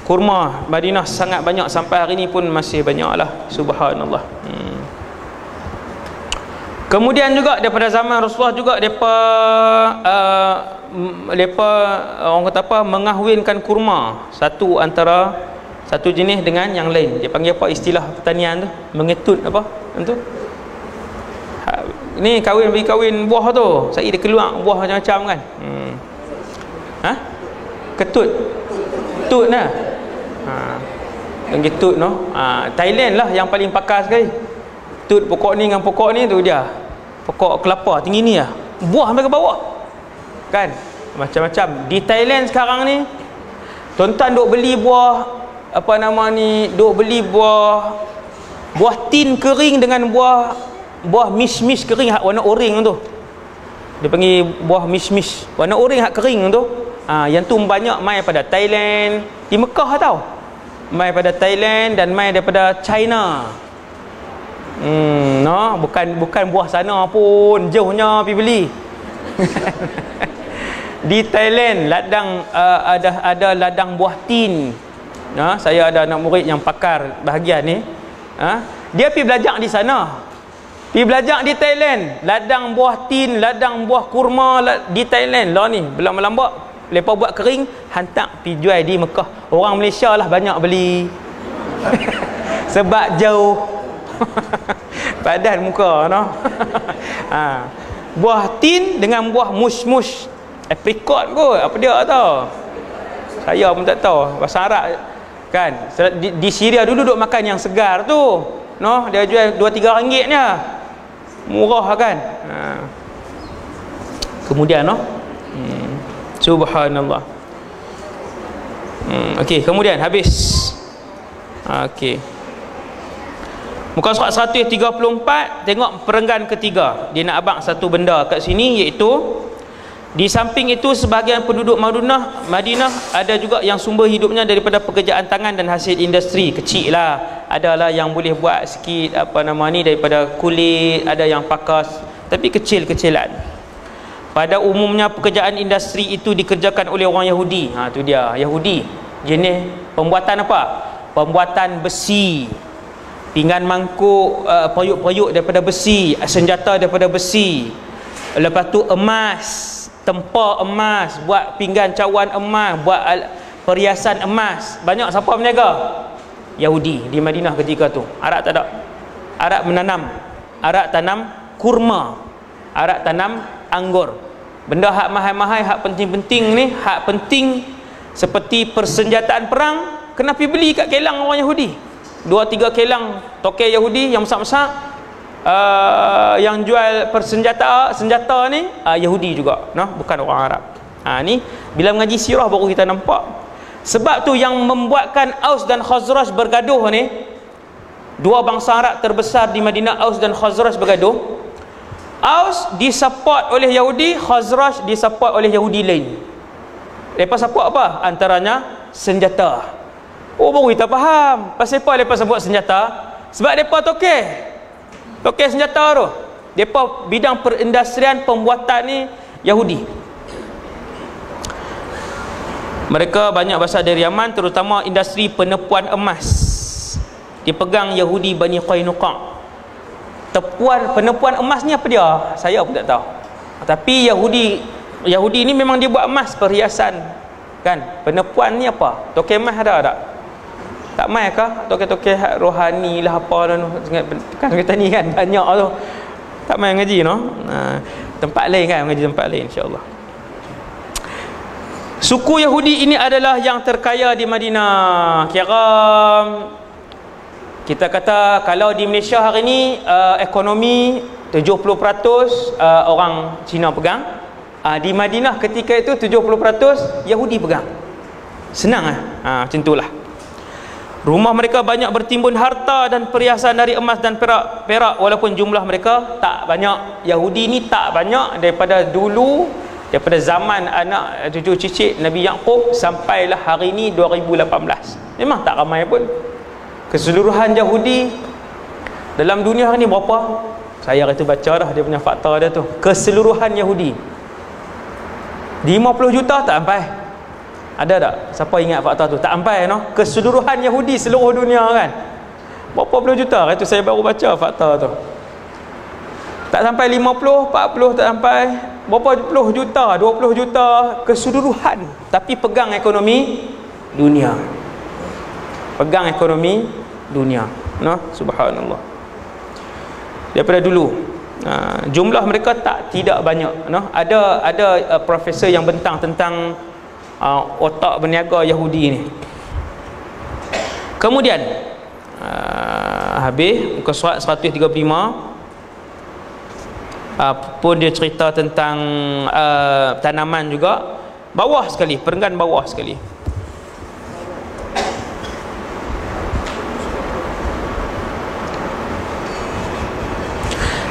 A: Kurma Madinah sangat banyak, sampai hari ni pun masih banyak lah. Subhanallah. Kemudian juga daripada zaman Rasulullah juga depa orang kata apa, mengahwinkan kurma satu jenis dengan yang lain. Dia panggil apa istilah pertanian tu, mengetut apa tu. Ni bagi kahwin buah tu. Saya dia keluar buah macam-macam kan. Ketut. Tut lah. Yang getut Thailand lah yang paling pakar sekali. tut pokok ni dengan pokok ni tu dia. Pokok kelapa tinggi ni lah. Buah mereka bawa. Kan? Macam-macam. Di Thailand sekarang ni, tuan-tuan duk beli buah, apa nama ni, duk beli buah tin kering dengan buah mish kering hak warna oren tu. Dia panggil buah mish warna oren hak kering tu. Yang tu banyak mai pada Thailand, di Mekah tau. Mai pada Thailand dan mai daripada China. Bukan buah sana pun, jauhnya pergi beli. Di Thailand ladang ada ladang buah tin. Saya ada anak murid yang pakar bahagian ni. Dia pergi belajar di sana. Pergi belajar di Thailand, ladang buah tin, ladang buah kurma di Thailand lah ni. Belambak lepas buat kering, hantar pergi jual di Mekah. Orang Malaysia lah banyak beli. Sebab jauh. Padan muka no. Buah tin dengan buah mush apricot kot, apa dia tau, saya pun tak tahu bahasa Arab kan. Di Syria dulu duk makan yang segar tu no, dia jual 2-3 ringgit je, murah kan. Kemudian no, subhanallah. Okey, kemudian habis. Okey, muka surat 134, tengok perenggan ketiga. Dia nak abang satu benda kat sini, iaitu di samping itu sebahagian penduduk Madinah ada juga yang sumber hidupnya daripada pekerjaan tangan dan hasil industri kecil lah. Adalah yang boleh buat sikit apa nama ni daripada kulit, ada yang pakas, tapi kecil-kecilan. Pada umumnya pekerjaan industri itu dikerjakan oleh orang Yahudi. Tu dia, Yahudi. Jenis pembuatan apa? Pembuatan besi, pinggan mangkuk, periuk-periuk daripada besi, senjata daripada besi. Lepas tu emas, tempa emas, buat pinggan cawan emas, buat perhiasan emas. Banyak siapa berniaga? Yahudi di Madinah ketika tu. Arab tak ada. Arab menanam, Arab tanam kurma, Arab tanam anggur. Benda hak mahal-mahal, hak penting-penting ni, hak penting seperti persenjataan perang, kena pergi beli kat kelang orang Yahudi. 2-3 kelang tokek Yahudi yang besar-besar, yang jual senjata ni Yahudi juga, bukan orang Arab. Ni bila mengaji sirah baru kita nampak. Sebab tu yang membuatkan Aus dan Khazraj bergaduh ni, dua bangsa Arab terbesar di Madinah, Aus dan Khazraj bergaduh. Aus disupport oleh Yahudi, Khazraj disupport oleh Yahudi lain. Lepas support apa? Antaranya senjata. Baru kita faham pasal apa mereka sebut senjata. Sebab mereka tokek senjata tu. Mereka bidang perindustrian pembuatan ni Yahudi. Mereka banyak berasal dari Yaman, terutama industri penipuan emas dipegang Yahudi Bani Qainuqa. Penipuan emas ni apa dia? Saya pun tak tahu. Tapi Yahudi ni memang dia buat emas, perhiasan kan. Penipuan ni apa? Tokek emas ada tak? Tak mai kah? Tokek-tokek rohani lah apa kan kita ni kan banyak tu. Tak mai ngaji no. Tempat lain kan, ngaji tempat lain insya-Allah. Suku Yahudi ini adalah yang terkaya di Madinah. Kira kita kata kalau di Malaysia hari ni ekonomi 70% orang Cina pegang. Di Madinah ketika itu 70% Yahudi pegang. Senang macam itulah. Rumah mereka banyak bertimbun harta dan perhiasan dari emas dan perak walaupun jumlah mereka tak banyak. Yahudi ni tak banyak daripada dulu, daripada zaman anak cucu cicit Nabi Yaqub sampailah hari ni 2018. Memang tak ramai pun. Keseluruhan Yahudi dalam dunia hari ni berapa? Saya kata baca dah dia punya fakta dia tu. Keseluruhan Yahudi 50 juta tak sampai. Ada tak? Siapa ingat fakta tu? Tak sampai no? Keseluruhan Yahudi seluruh dunia kan. Berapa puluh juta? Itu saya baru baca fakta tu. Tak sampai 50, 40 tak sampai. Berapa puluh juta? 20 juta keseluruhan. Tapi pegang ekonomi dunia. Pegang ekonomi dunia. Subhanallah. Daripada dulu. Jumlah mereka tidak banyak. Ada profesor yang bentang tentang otak berniaga Yahudi ni. Kemudian habis muka surat 135. Pun dia cerita tentang tanaman juga, bawah sekali, perenggan bawah sekali.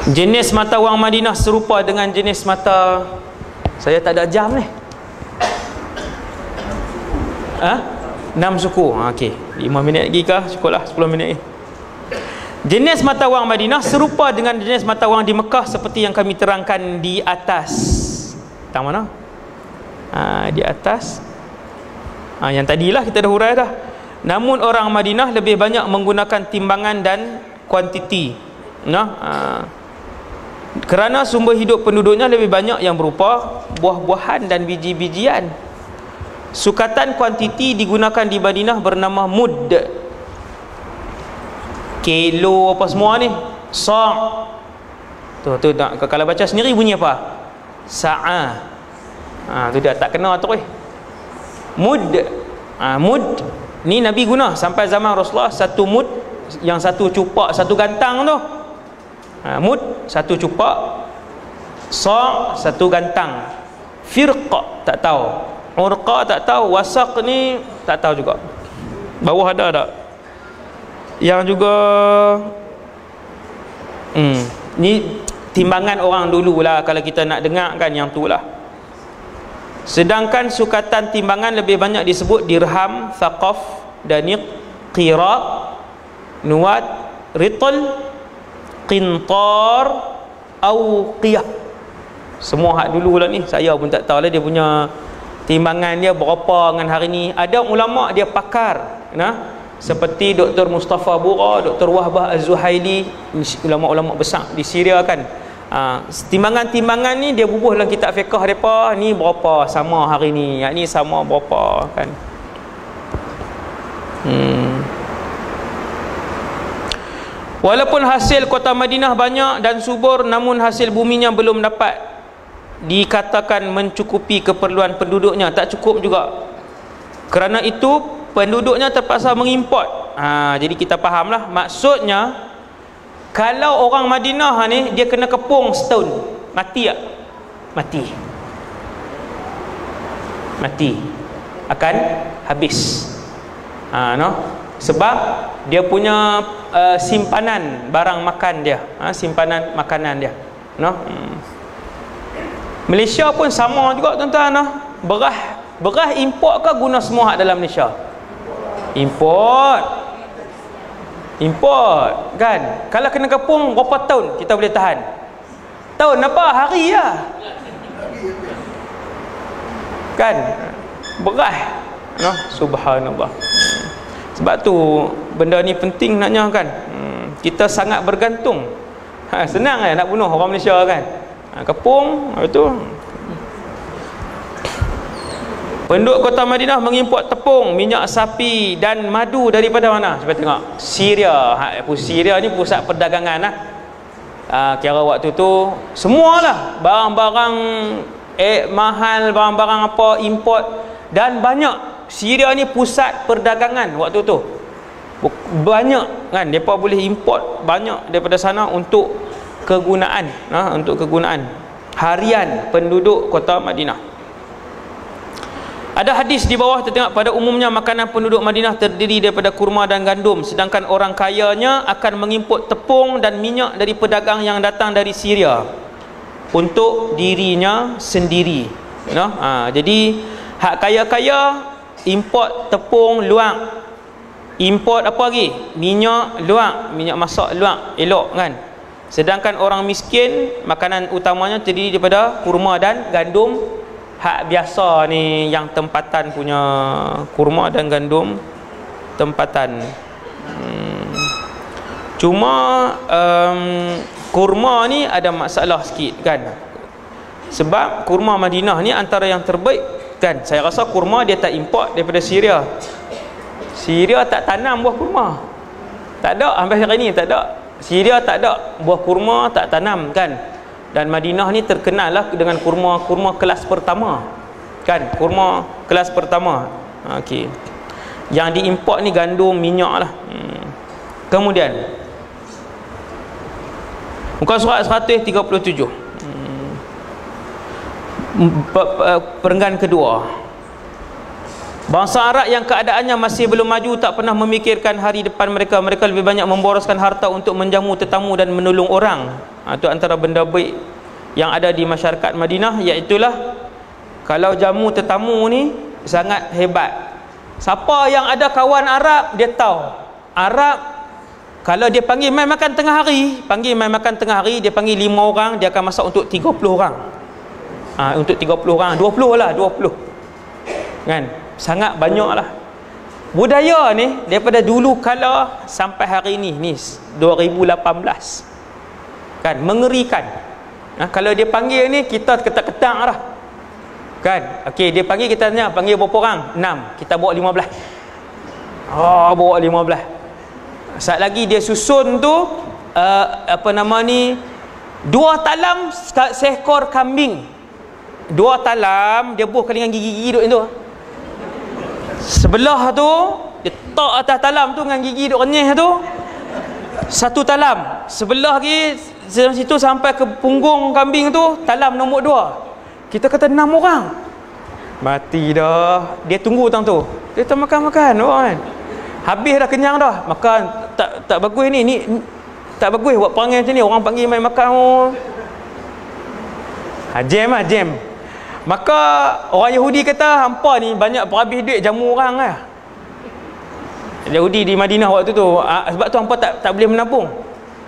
A: Jenis mata wang Madinah serupa dengan jenis mata, saya tak ada jam ni, 6 suku. Okey, 5 minit lagi kah? Cukuplah 10 minit ni. Jenis mata wang Madinah serupa dengan jenis mata wang di Mekah seperti yang kami terangkan di atas. Tang mana? Di atas. Yang tadilah kita dah hurai dah. Namun orang Madinah lebih banyak menggunakan timbangan dan kuantiti. Kerana sumber hidup penduduknya lebih banyak yang berupa buah-buahan dan biji-bijian. Sukatan kuantiti digunakan di Madinah bernama mud. Kilo apa semua ni, sa'. Tu nak kalau baca sendiri bunyi apa? Sa'a. Tu dah tak kena tu. Mud. Mud ni Nabi guna sampai zaman Rasulullah, satu mud, yang satu cupak satu gantang tu. Mud satu cupak, sa' satu gantang. Firqa tak tahu, urqa tak tahu, wasaq ni tak tahu juga. Bawah ada tak? Yang juga ni timbangan orang dulu lah, kalau kita nak dengar kan yang tu lah. Sedangkan sukatan timbangan lebih banyak disebut dirham, thaqaf, daniq, qirat, nuwat, ritl, qintar, auqiyah. Semua hak dulu lah ni, saya pun tak tahu lah dia punya timbangan dia berapa dengan hari ni. Ada ulama dia pakar, seperti Dr. Mustafa Bura, Dr. Wahbah Az-Zuhaili, ulama-ulama besar di Syria kan. Timbangan-timbangan ni dia bubuh dalam kitab fiqh mereka, ni berapa sama hari ni, yang ni sama berapa kan. Walaupun hasil kota Madinah banyak dan subur, namun hasil buminya belum dapat dikatakan mencukupi keperluan penduduknya, tak cukup juga. Kerana itu penduduknya terpaksa mengimport. Jadi kita fahamlah maksudnya, kalau orang Madinah ni dia kena kepung setahun, mati tak? Mati akan habis. Sebab dia punya simpanan barang makan dia, simpanan makanan dia. Malaysia pun sama juga tuan-tuan. Beras import ke guna semua hak dalam Malaysia? Import kan. Kalau kena kepung berapa tahun kita boleh tahan? Tahun apa? Hari lah kan. Beras, subhanallah. Sebab tu benda ni penting naknya kan. Kita sangat bergantung. Senang nak bunuh orang Malaysia kan. Kepung itu. Penduduk kota Madinah mengimport tepung, minyak sapi dan madu daripada mana? Cuba tengok. Syria. Syria ni pusat perdagangan lah. Kira waktu tu semualah barang-barang mahal, barang-barang apa import dan banyak. Syria ni pusat perdagangan waktu tu. Banyak kan, mereka boleh import banyak daripada sana untuk kegunaan, untuk kegunaan harian penduduk kota Madinah. Ada hadis di bawah tertengok, pada umumnya makanan penduduk Madinah terdiri daripada kurma dan gandum, sedangkan orang kayanya akan mengimport tepung dan minyak dari pedagang yang datang dari Syria untuk dirinya sendiri. Jadi hak kaya-kaya import tepung luak, import apa lagi? Minyak luak, minyak masak luak, elok kan. Sedangkan orang miskin makanan utamanya terdiri daripada kurma dan gandum. Hak biasa ni yang tempatan punya, kurma dan gandum tempatan. Cuma kurma ni ada masalah sikit kan. Sebab kurma Madinah ni antara yang terbaik kan. Saya rasa kurma dia tak import daripada Syria. Syria tak tanam buah kurma. Tak ada sampai hari ni, tak ada. Syria tak ada buah kurma, tak tanam kan. Dan Madinah ni terkenal lah dengan kurma kelas pertama kan, kurma kelas pertama. Okey. Yang diimport ni gandum, minyak lah. Kemudian Muka surat 137. Perenggan kedua. Bangsa Arab yang keadaannya masih belum maju tak pernah memikirkan hari depan mereka. Mereka lebih banyak memboroskan harta untuk menjamu tetamu dan menolong orang. Itu antara benda baik yang ada di masyarakat Madinah, iaitulah kalau jamu tetamu ni sangat hebat. Siapa yang ada kawan Arab, dia tahu Arab kalau dia panggil mai makan tengah hari, dia panggil 5 orang, dia akan masak untuk 30 orang. Untuk 30 orang, 20 lah, 20 kan, sangat banyak lah. Budaya ni daripada dulu kala sampai hari ni 2018 kan, mengerikan. Kalau dia panggil ni, kita ketak-ketak lah kan. Okey, dia panggil, kita tanya panggil berapa orang? 6, kita bawa 15. Bawa 15. Saat lagi dia susun tu 2 talam seekor kambing. 2 talam dia buh dengan gigi-gigi duk tu. Sebelah tu dia tak atas talam tu dengan gigi duk renyeh tu. 1 talam. Sebelah lagi situ sampai ke punggung kambing tu talam nombor 2. Kita kata 6 orang. Mati dah. Dia tunggu tang tu. Dia tak makan-makan orang kan. Habis dah kenyang dah. Makan tak bagus ni tak bagus buat perangai macam ni. Orang panggil main makan. Jam. Maka orang Yahudi kata, hampa ni banyak berhabis duit jamu orang lah. Yahudi di Madinah waktu tu. Sebab tu hampa tak boleh menabung.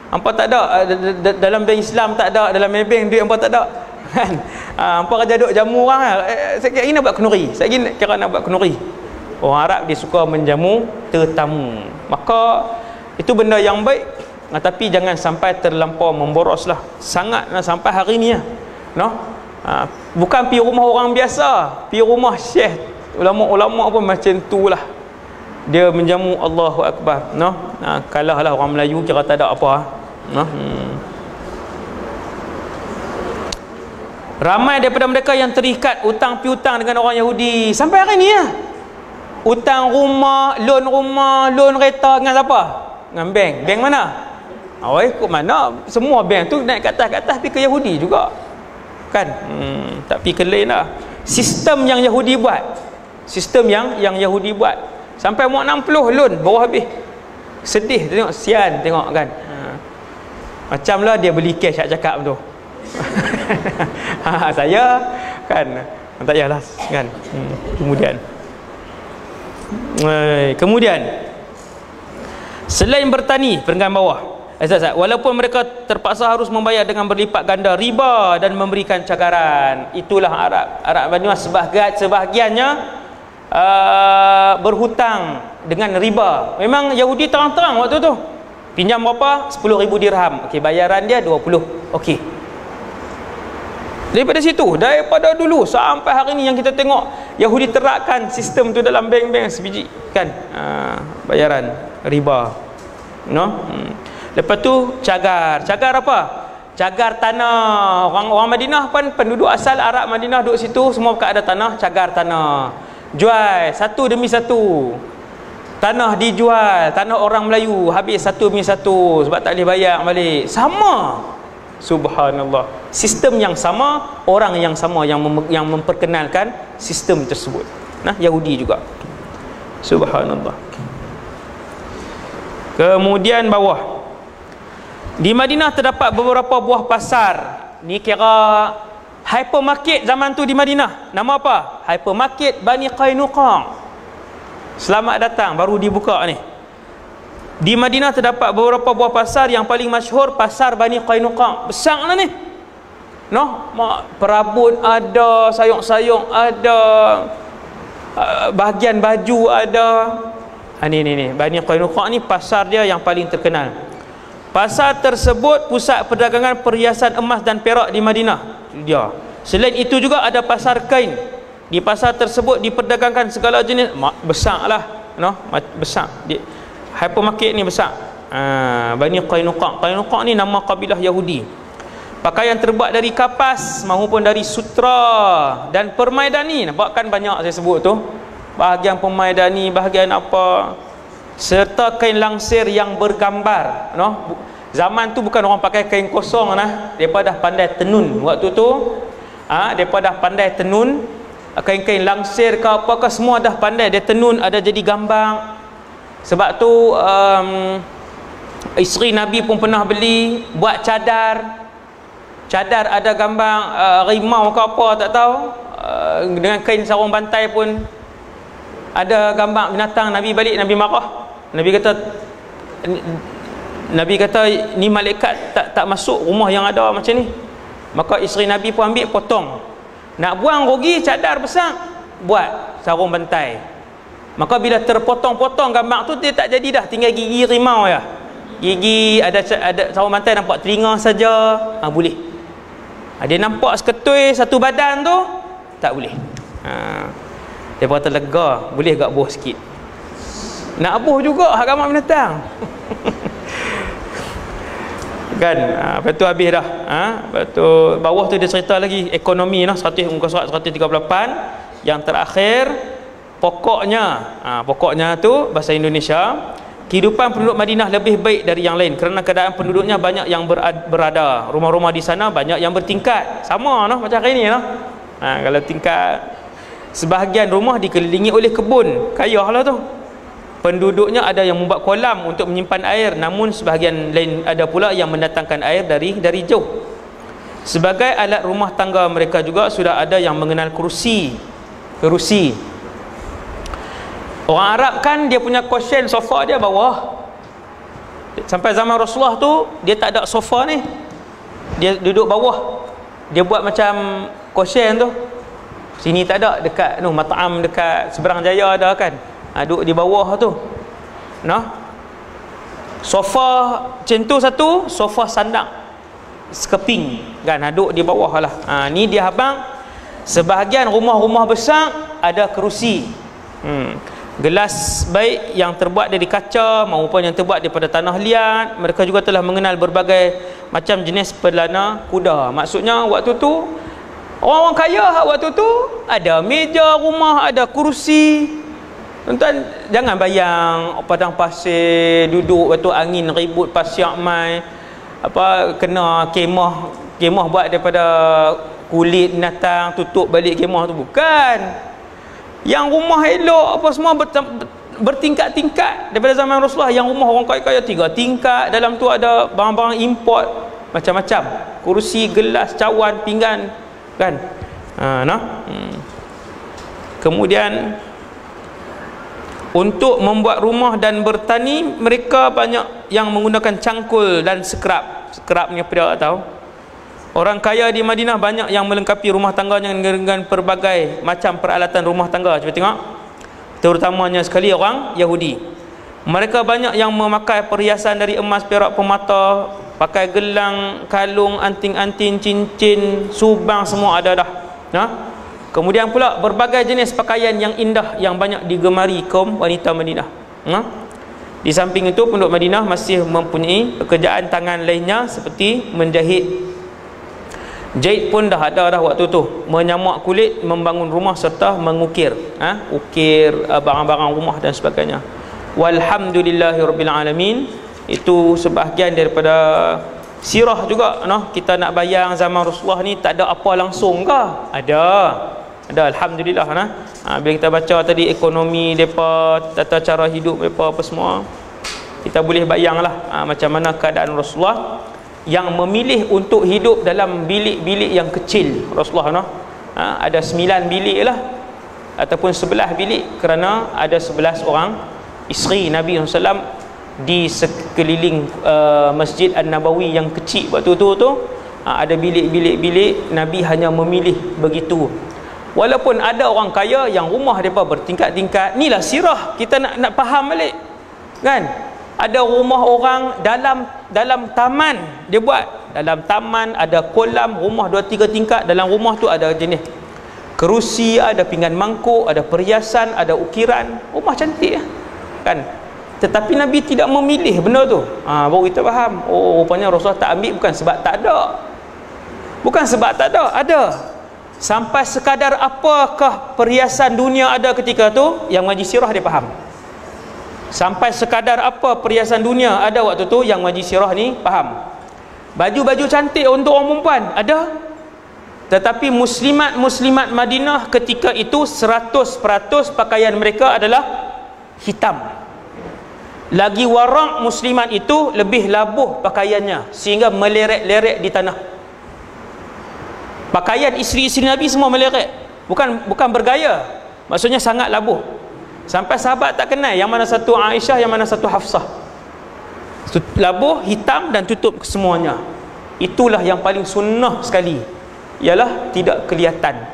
A: Hampa tak ada dalam bank Islam, tak ada dalam bank duit hampa tak ada kan. Hampa kerja duk jamu orang lah. Saya kira nak buat kenuri. Saya kira nak buat kenuri. Orang Arab dia suka menjamu tetamu. Maka itu benda yang baik. Tapi jangan sampai terlampau memboros lah. Sangat sampai hari ni lah. Bukan pergi rumah orang biasa, pergi rumah syekh, ulama-ulama pun macam tu lah. Dia menjamu, Allahu Akbar. Kalah lah orang Melayu, kira tak ada apa. Ramai daripada mereka yang terikat hutang piutang dengan orang Yahudi sampai hari ni lah. Hutang rumah, loan kereta dengan siapa? Dengan bank. Bank mana? Ikut mana? Semua bank tu naik ke atas pergi ke Yahudi juga kan. Tak pergi ke lain lah. Sistem yang Yahudi buat, Yahudi buat sampai umur 60 loan baru habis. Sedih tengok, sian tengok kan. Macam lah dia beli cash, cakap tu. Saya kan tak payahlah kan. Kemudian selain bertani, perenggan bawah, walaupun mereka terpaksa harus membayar dengan berlipat ganda riba dan memberikan cagaran.Itulah Arab Banyumas sebahagiannya berhutang dengan riba. Memang Yahudi terang-terang waktu tu. Pinjam berapa? 10,000 dirham. Okey, bayaran dia 20. Okey. Daripada dulu sampai hari ni yang kita tengok Yahudi terapkan sistem tu dalam bank-bank sebiji kan. Bayaran riba. Lepas tu cagar apa? Cagar tanah. Orang Madinah pun penduduk asal Arab Madinah duduk situ, semua ada tanah, cagar tanah. Jual satu demi satu. Tanah dijual, tanah orang Melayu habis 1 demi 1 sebab tak boleh bayar balik. Sama. Subhanallah. Sistem yang sama, orang yang sama yang memperkenalkan sistem tersebut. Yahudi juga. Subhanallah. Kemudian bawah. Di Madinah terdapat beberapa buah pasar. Ni kira hypermarket zaman tu di Madinah. Nama apa? Hypermarket Bani Qainuqa. Selamat datang, baru dibuka ni. Di Madinah terdapat beberapa buah pasar, yang paling masyhur pasar Bani Qainuqa. Besar lah ni. Perabot ada, sayur-sayur ada, bahagian baju ada. Ni Bani Qainuqa ni pasar dia yang paling terkenal. Pasar tersebut pusat perdagangan perhiasan emas dan perak di Madinah. Dia. Selain itu juga ada pasar kain. Di pasar tersebut diperdagangkan segala jenis. Besar lah, besar. Hypermarket ni besar. Bani Qainuqa. Qainuqa ni nama kabilah Yahudi. Pakaian terbuat dari kapas maupun dari sutra dan permaidani. Nampak kan banyak saya sebut tu. Bahagian permaidani, bahagian apa, serta kain langsir yang bergambar. Zaman tu bukan orang pakai kain kosong nah. Depa dah pandai tenun waktu tu. Depa dah pandai tenun kain-kain langsir ke apakah semua dah pandai dia tenun, ada jadi gambar. Sebab tu isteri Nabi pun pernah beli buat cadar. Cadar ada gambar rimau ke apa tak tahu. Dengan kain sarung bantai pun ada gambar binatang. Nabi balik, Nabi marah. Nabi kata ni malaikat tak masuk rumah yang ada macam ni. Maka isteri Nabi pun ambil potong. Nak buang rugi cadar besar, buat sarung bantai. Maka bila terpotong-potong gambar tu dia tak jadi dah, tinggal gigi rimau ya. Gigi ada sarung bantai nampak telinga saja, boleh. Dia nampak seketui satu badan tu tak boleh. Dia kata lega, boleh gak boh sikit. Nak boh juga hak gambar binatang. Kan, lepas tu habis dah. Lepas tu bawah tu dia cerita lagi ekonomi lah, muka surat 138. Yang terakhir pokoknya tu bahasa Indonesia, kehidupan penduduk Madinah lebih baik dari yang lain kerana keadaan penduduknya banyak yang berada. Rumah-rumah di sana banyak yang bertingkat. Sama noh macam hari ni noh. Kalau tingkat, sebahagian rumah dikelilingi oleh kebun, kaya lah tu. Penduduknya ada yang membuat kolam untuk menyimpan air, namun sebahagian lain ada pula yang mendatangkan air dari jauh. Sebagai alat rumah tangga mereka juga sudah ada yang mengenal kerusi. Orang Arab kan dia punya cushion sofa dia bawah. Sampai zaman Rasulullah tu dia tak ada sofa ni. Dia duduk bawah. Dia buat macam cushion tu. Sini tak ada, dekat mat'am dekat Seberang Jaya ada kan. Duduk di bawah tu. Sofa macam tu satu, sofa sandak skeping kan, duduk di bawah lah. Ni dia abang, sebahagian rumah-rumah besar ada kerusi. Gelas baik yang terbuat dari kaca maupun yang terbuat daripada tanah liat. Mereka juga telah mengenal berbagai macam jenis pelana kuda. Maksudnya waktu tu orang-orang kaya waktu tu ada meja rumah, ada kerusi. Tuan-tuan jangan bayang padang pasir duduk waktu angin ribut pasir mai, kena kemah buat daripada kulit binatang, tutup balik kemah tu, bukan. Yang rumah elok apa semua bertingkat-tingkat daripada zaman Rasulullah. Yang rumah orang kaya-kaya 3 tingkat, dalam tu ada barang-barang import macam-macam, kerusi, gelas, cawan, pinggan kan. Kemudian untuk membuat rumah dan bertani, mereka banyak yang menggunakan cangkul dan skrap. Skrap ni apa dia tak tahu. Orang kaya di Madinah banyak yang melengkapi rumah tangganya dengan pelbagai macam peralatan rumah tangga. Cuba tengok. Terutamanya sekali orang Yahudi. Mereka banyak yang memakai perhiasan dari emas, perak, permata, pakai gelang, kalung, anting-anting, cincin, subang, semua ada dah. Kemudian pula berbagai jenis pakaian yang indah yang banyak digemari kaum wanita Madinah. Di samping itu penduduk Madinah masih mempunyai pekerjaan tangan lainnya seperti menjahit. Jahit pun dah ada dah waktu tu. Menyamak kulit, membangun rumah serta mengukir. Ukir barang-barang rumah dan sebagainya. Walhamdulillahirabbil alamin. Itu sebahagian daripada sirah juga. Kita nak bayang zaman Rasulullah ni tak ada apa langsung ke? Ada, alhamdulillah. Bila kita baca tadi ekonomi mereka, tata cara hidup mereka apa semua, kita boleh bayanglah macam mana keadaan Rasulullah yang memilih untuk hidup dalam bilik-bilik yang kecil. Rasulullah ada 9 bilik lah, ataupun 11 bilik, kerana ada 11 orang isteri Nabi SAW di sekeliling Masjid An-Nabawi yang kecil waktu tu ada bilik-bilik Nabi hanya memilih begitu. Walaupun ada orang kaya yang rumah mereka bertingkat-tingkat. Inilah sirah, kita nak faham balik kan. Ada rumah orang dalam taman, dia buat dalam taman, ada kolam, rumah 2-3 tingkat. Dalam rumah tu ada jenis kerusi, ada pinggan mangkuk, ada perhiasan, ada ukiran. Rumah cantik kan. Tetapi Nabi tidak memilih benda tu. Baru kita faham, rupanya Rasulullah tak ambil bukan sebab tak ada. Bukan sebab tak ada, ada. Sampai sekadar apakah perhiasan dunia ada ketika tu, yang mengaji sirah dia faham. Sampai sekadar apa perhiasan dunia ada waktu tu, yang ngaji sirah ni faham. Baju-baju cantik untuk orang perempuan ada. Tetapi muslimat Madinah ketika itu 100% pakaian mereka adalah hitam. Lagi warak muslimat itu lebih labuh pakaiannya sehingga meleret-leret di tanah. Pakaian isteri-isteri Nabi semua meleret. Bukan bergaya. Maksudnya sangat labuh. Sampai sahabat tak kenal yang mana satu Aisyah, yang mana satu Hafsah. Labuh, hitam dan tutup semuanya. Itulah yang paling sunnah sekali. Ialah tidak kelihatan.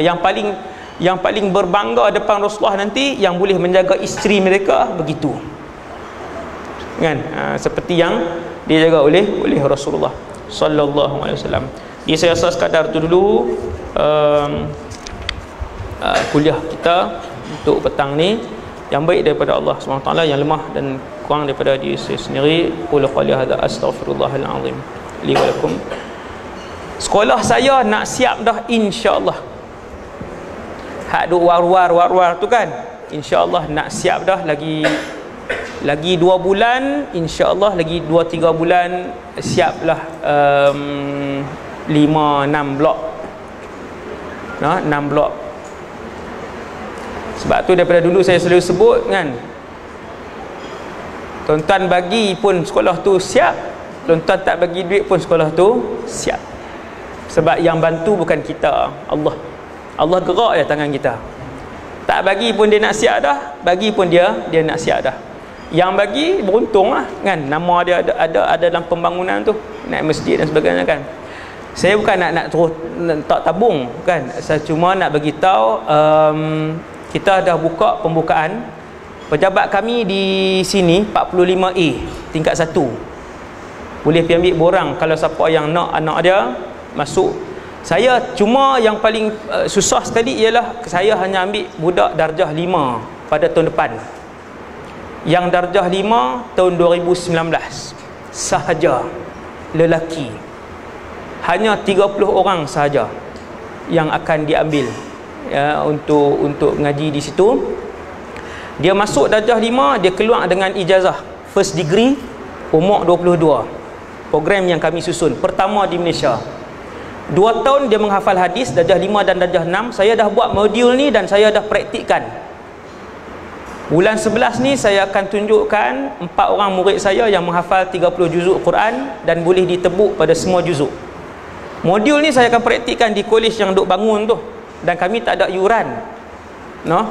A: Yang paling berbangga depan Rasulullah nanti yang boleh menjaga isteri mereka begitu. Kan? Seperti yang dijaga oleh Rasulullah sallallahu alaihi wasallam. Jadi saya rasa sekadar itu dulu kuliah kita untuk petang ni. Yang baik daripada Allah SWT, yang lemah dan kurang daripada diri saya sendiri. Qul qali hadza astaghfirullahal azim li wa lakum. Sekolah saya nak siap dah insya-Allah. Hak duk war-war tu kan, insya-Allah nak siap dah. Lagi 2 bulan insya-Allah, lagi 2-3 bulan siaplah 5-6 blok. 6 blok. Sebab tu daripada dulu saya selalu sebut kan, tuan-tuan bagi pun sekolah tu siap, tuan-tuan tak bagi duit pun sekolah tu siap. Sebab yang bantu bukan kita, Allah. Allah gerak je tangan kita. Tak bagi pun dia nak siap dah, bagi pun dia nak siap dah. Yang bagi beruntung lah kan, nama dia ada dalam pembangunan tu, naik masjid dan sebagainya kan. Saya bukan nak terus tak tabung kan, saya cuma nak bagi tahu kita dah buka pembukaan. Pejabat kami di sini 45A tingkat 1. Boleh pergi ambil borang kalau siapa yang nak anak dia masuk. Saya cuma yang paling susah sekali ialah saya hanya ambil budak darjah 5 pada tahun depan. Yang darjah 5 tahun 2019 sahaja, lelaki. Hanya 30 orang sahaja yang akan diambil ya, untuk ngaji di situ. Dia masuk darjah 5, dia keluar dengan ijazah first degree umur 22. Program yang kami susun pertama di Malaysia. 2 tahun dia menghafal hadis darjah 5 dan darjah 6. Saya dah buat modul ni dan saya dah praktikkan. Bulan 11 ni saya akan tunjukkan 4 orang murid saya yang menghafal 30 juzuk Quran dan boleh ditebuk pada semua juzuk. Modul ni saya akan praktikkan di kolej yang duk bangun tu, dan kami tak ada yuran.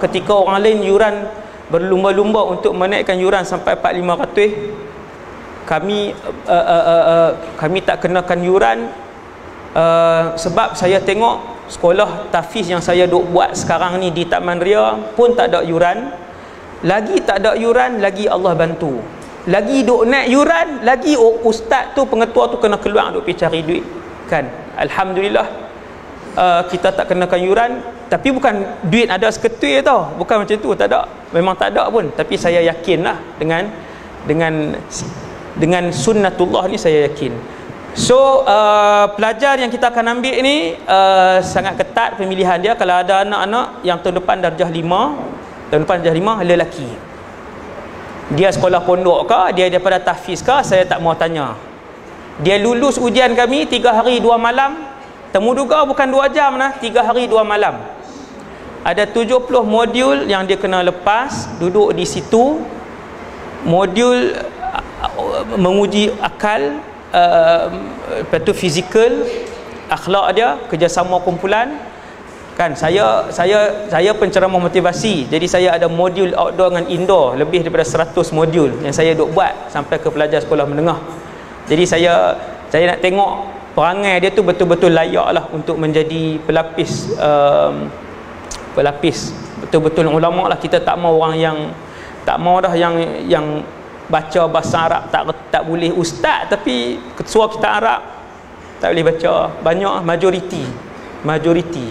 A: Ketika orang lain yuran berlumba-lumba untuk menaikkan yuran sampai 4-500, kami tak kenakan yuran. Sebab saya tengok sekolah tahfiz yang saya duk buat sekarang ni di Taman Ria pun tak ada yuran. Lagi tak ada yuran, lagi Allah bantu. Lagi duk naik yuran, lagi ustaz tu, pengetua tu kena keluar duk pergi cari duit kan. Alhamdulillah kita tak kenakan yuran. Tapi bukan duit ada seketui tau, bukan macam tu, tak ada. Memang tak ada pun. Tapi saya yakinlah dengan sunnatullah ni saya yakin. So pelajar yang kita akan ambil ni sangat ketat pemilihan dia. Kalau ada anak-anak yang tahun depan darjah 5, tahun depan darjah 5 lelaki, dia sekolah pondok ke, dia daripada tahfiz ke, saya tak mau tanya. Dia lulus ujian kami 3 hari 2 malam. Temu duga bukan 2 jam lah, 3 hari 2 malam. Ada 70 modul yang dia kena lepas, duduk di situ. Modul menguji akal, lepas tu fizikal, akhlak dia, kerjasama kumpulan kan. Saya penceramah motivasi, jadi saya ada modul outdoor dengan indoor, lebih daripada 100 modul yang saya duk buat sampai ke pelajar sekolah menengah. Jadi saya nak tengok perangai dia tu betul-betul layak lah untuk menjadi pelapis betul-betul ulama lah. Kita tak mau orang yang tak mau dah yang baca bahasa Arab tak boleh, ustaz tapi ketua kita Arab tak boleh baca. Banyak majoriti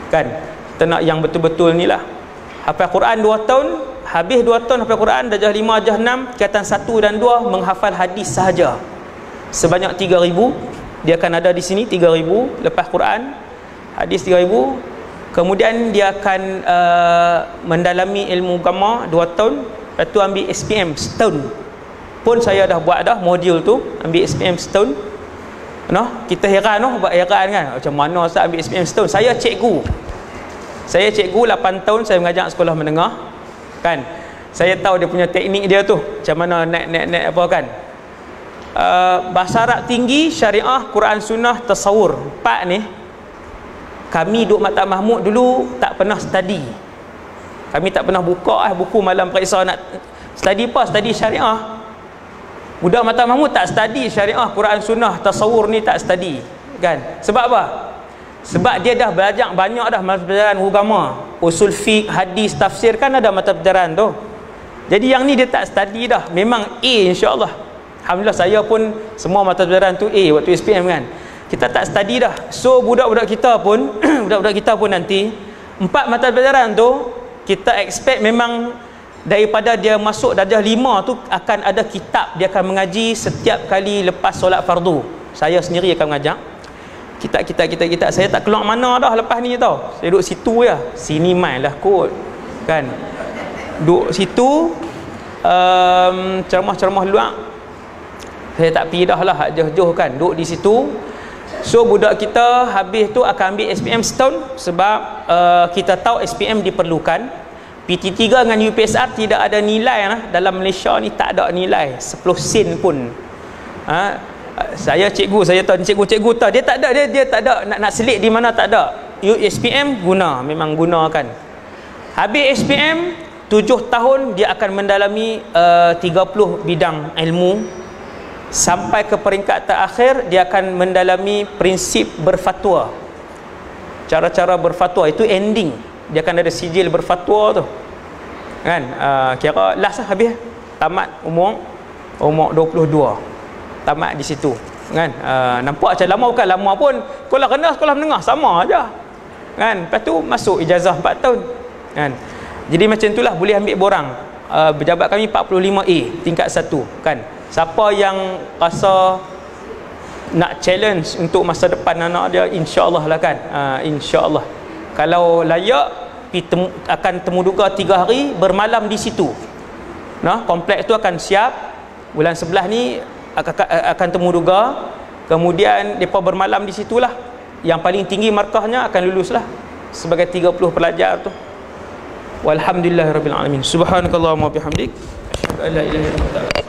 A: kan. Kita nak yang betul-betul ni lah. Hafal Quran 2 tahun, habis 2 tahun hafal Quran, darjah 5, darjah 6, tingkatan 1 dan 2 menghafal hadis sahaja sebanyak 3,000. Dia akan ada di sini 3,000 lepas Quran, hadis 3,000. Kemudian dia akan mendalami ilmu agama 2 tahun, lepas tu ambil SPM setahun pun saya dah buat dah modul tu, ambil SPM setahun. Kita heran buat heran kan, macam mana Ustaz ambil SPM setahun. Saya cikgu 8 tahun saya mengajar sekolah menengah kan. Saya tahu dia punya teknik dia tu, macam mana naik apa kan. Bahasa Arab tinggi, syariah, Quran sunnah, tasawur, 4 ni kami duduk Maktab Mahmud dulu tak pernah study. Kami tak pernah buka buku malam periksa nak study apa, study syariah. Budak Maktab Mahmud tak study syariah, Quran sunnah, tasawur ni tak study kan. Sebab apa? Sebab dia dah belajar banyak dah mata pelajaran agama, usul fiqh, hadis, tafsir kan ada mata pelajaran tu. Jadi yang ni dia tak study dah. Memang A insya-Allah. Alhamdulillah saya pun semua mata pelajaran tu A waktu SPM kan. Kita tak study dah. So budak-budak kita pun budak-budak kita pun nanti 4 mata pelajaran tu kita expect memang daripada dia masuk darjah 5 tu akan ada kitab dia akan mengaji setiap kali lepas solat fardu. Saya sendiri akan mengajar. Kitab. Saya tak keluar mana dah lepas ni tau. Saya duduk situ je. Sini main lah kot. Kan. Duduk situ ceramah-ceramah luar. Saya tak pergi dah lah jauh-jauh kan. Duduk di situ. So budak kita habis tu akan ambil SPM setahun sebab kita tahu SPM diperlukan. PT3 dengan UPSR tidak ada nilai lah. Dalam Malaysia ni tak ada nilai 10 sen pun. Saya cikgu, saya tahu cikgu-cikgu tahu dia tak ada, dia tak ada nak selit di mana, tak ada. SPM guna, memang gunakan. Habis SPM 7 tahun dia akan mendalami 30 bidang ilmu. Sampai ke peringkat terakhir dia akan mendalami prinsip berfatwa, cara-cara berfatwa. Itu ending, dia akan ada sijil berfatwa tu kan. Kira last lah, habis tamat umur 22, tamat di situ kan. Nampak macam lama, bukan lama pun. Sekolah rendah, sekolah menengah sama aja kan. Lepas tu masuk ijazah 4 tahun kan. Jadi macam itulah boleh ambil borang. Pejabat kami 45A tingkat 1 kan. Siapa yang rasa nak challenge untuk masa depan anak dia, insya-Allah lah kan. Insya-Allah kalau layak akan temuduga 3 hari bermalam di situ. Kompleks tu akan siap bulan 11 ni akan temuduga. Kemudian depa bermalam di situlah. Yang paling tinggi markahnya akan luluslah sebagai 30 pelajar tu. Walhamdulillahirabbil alamin. Subhanakallahumma wa bihamdik, asyhadu an la ilaha illa anta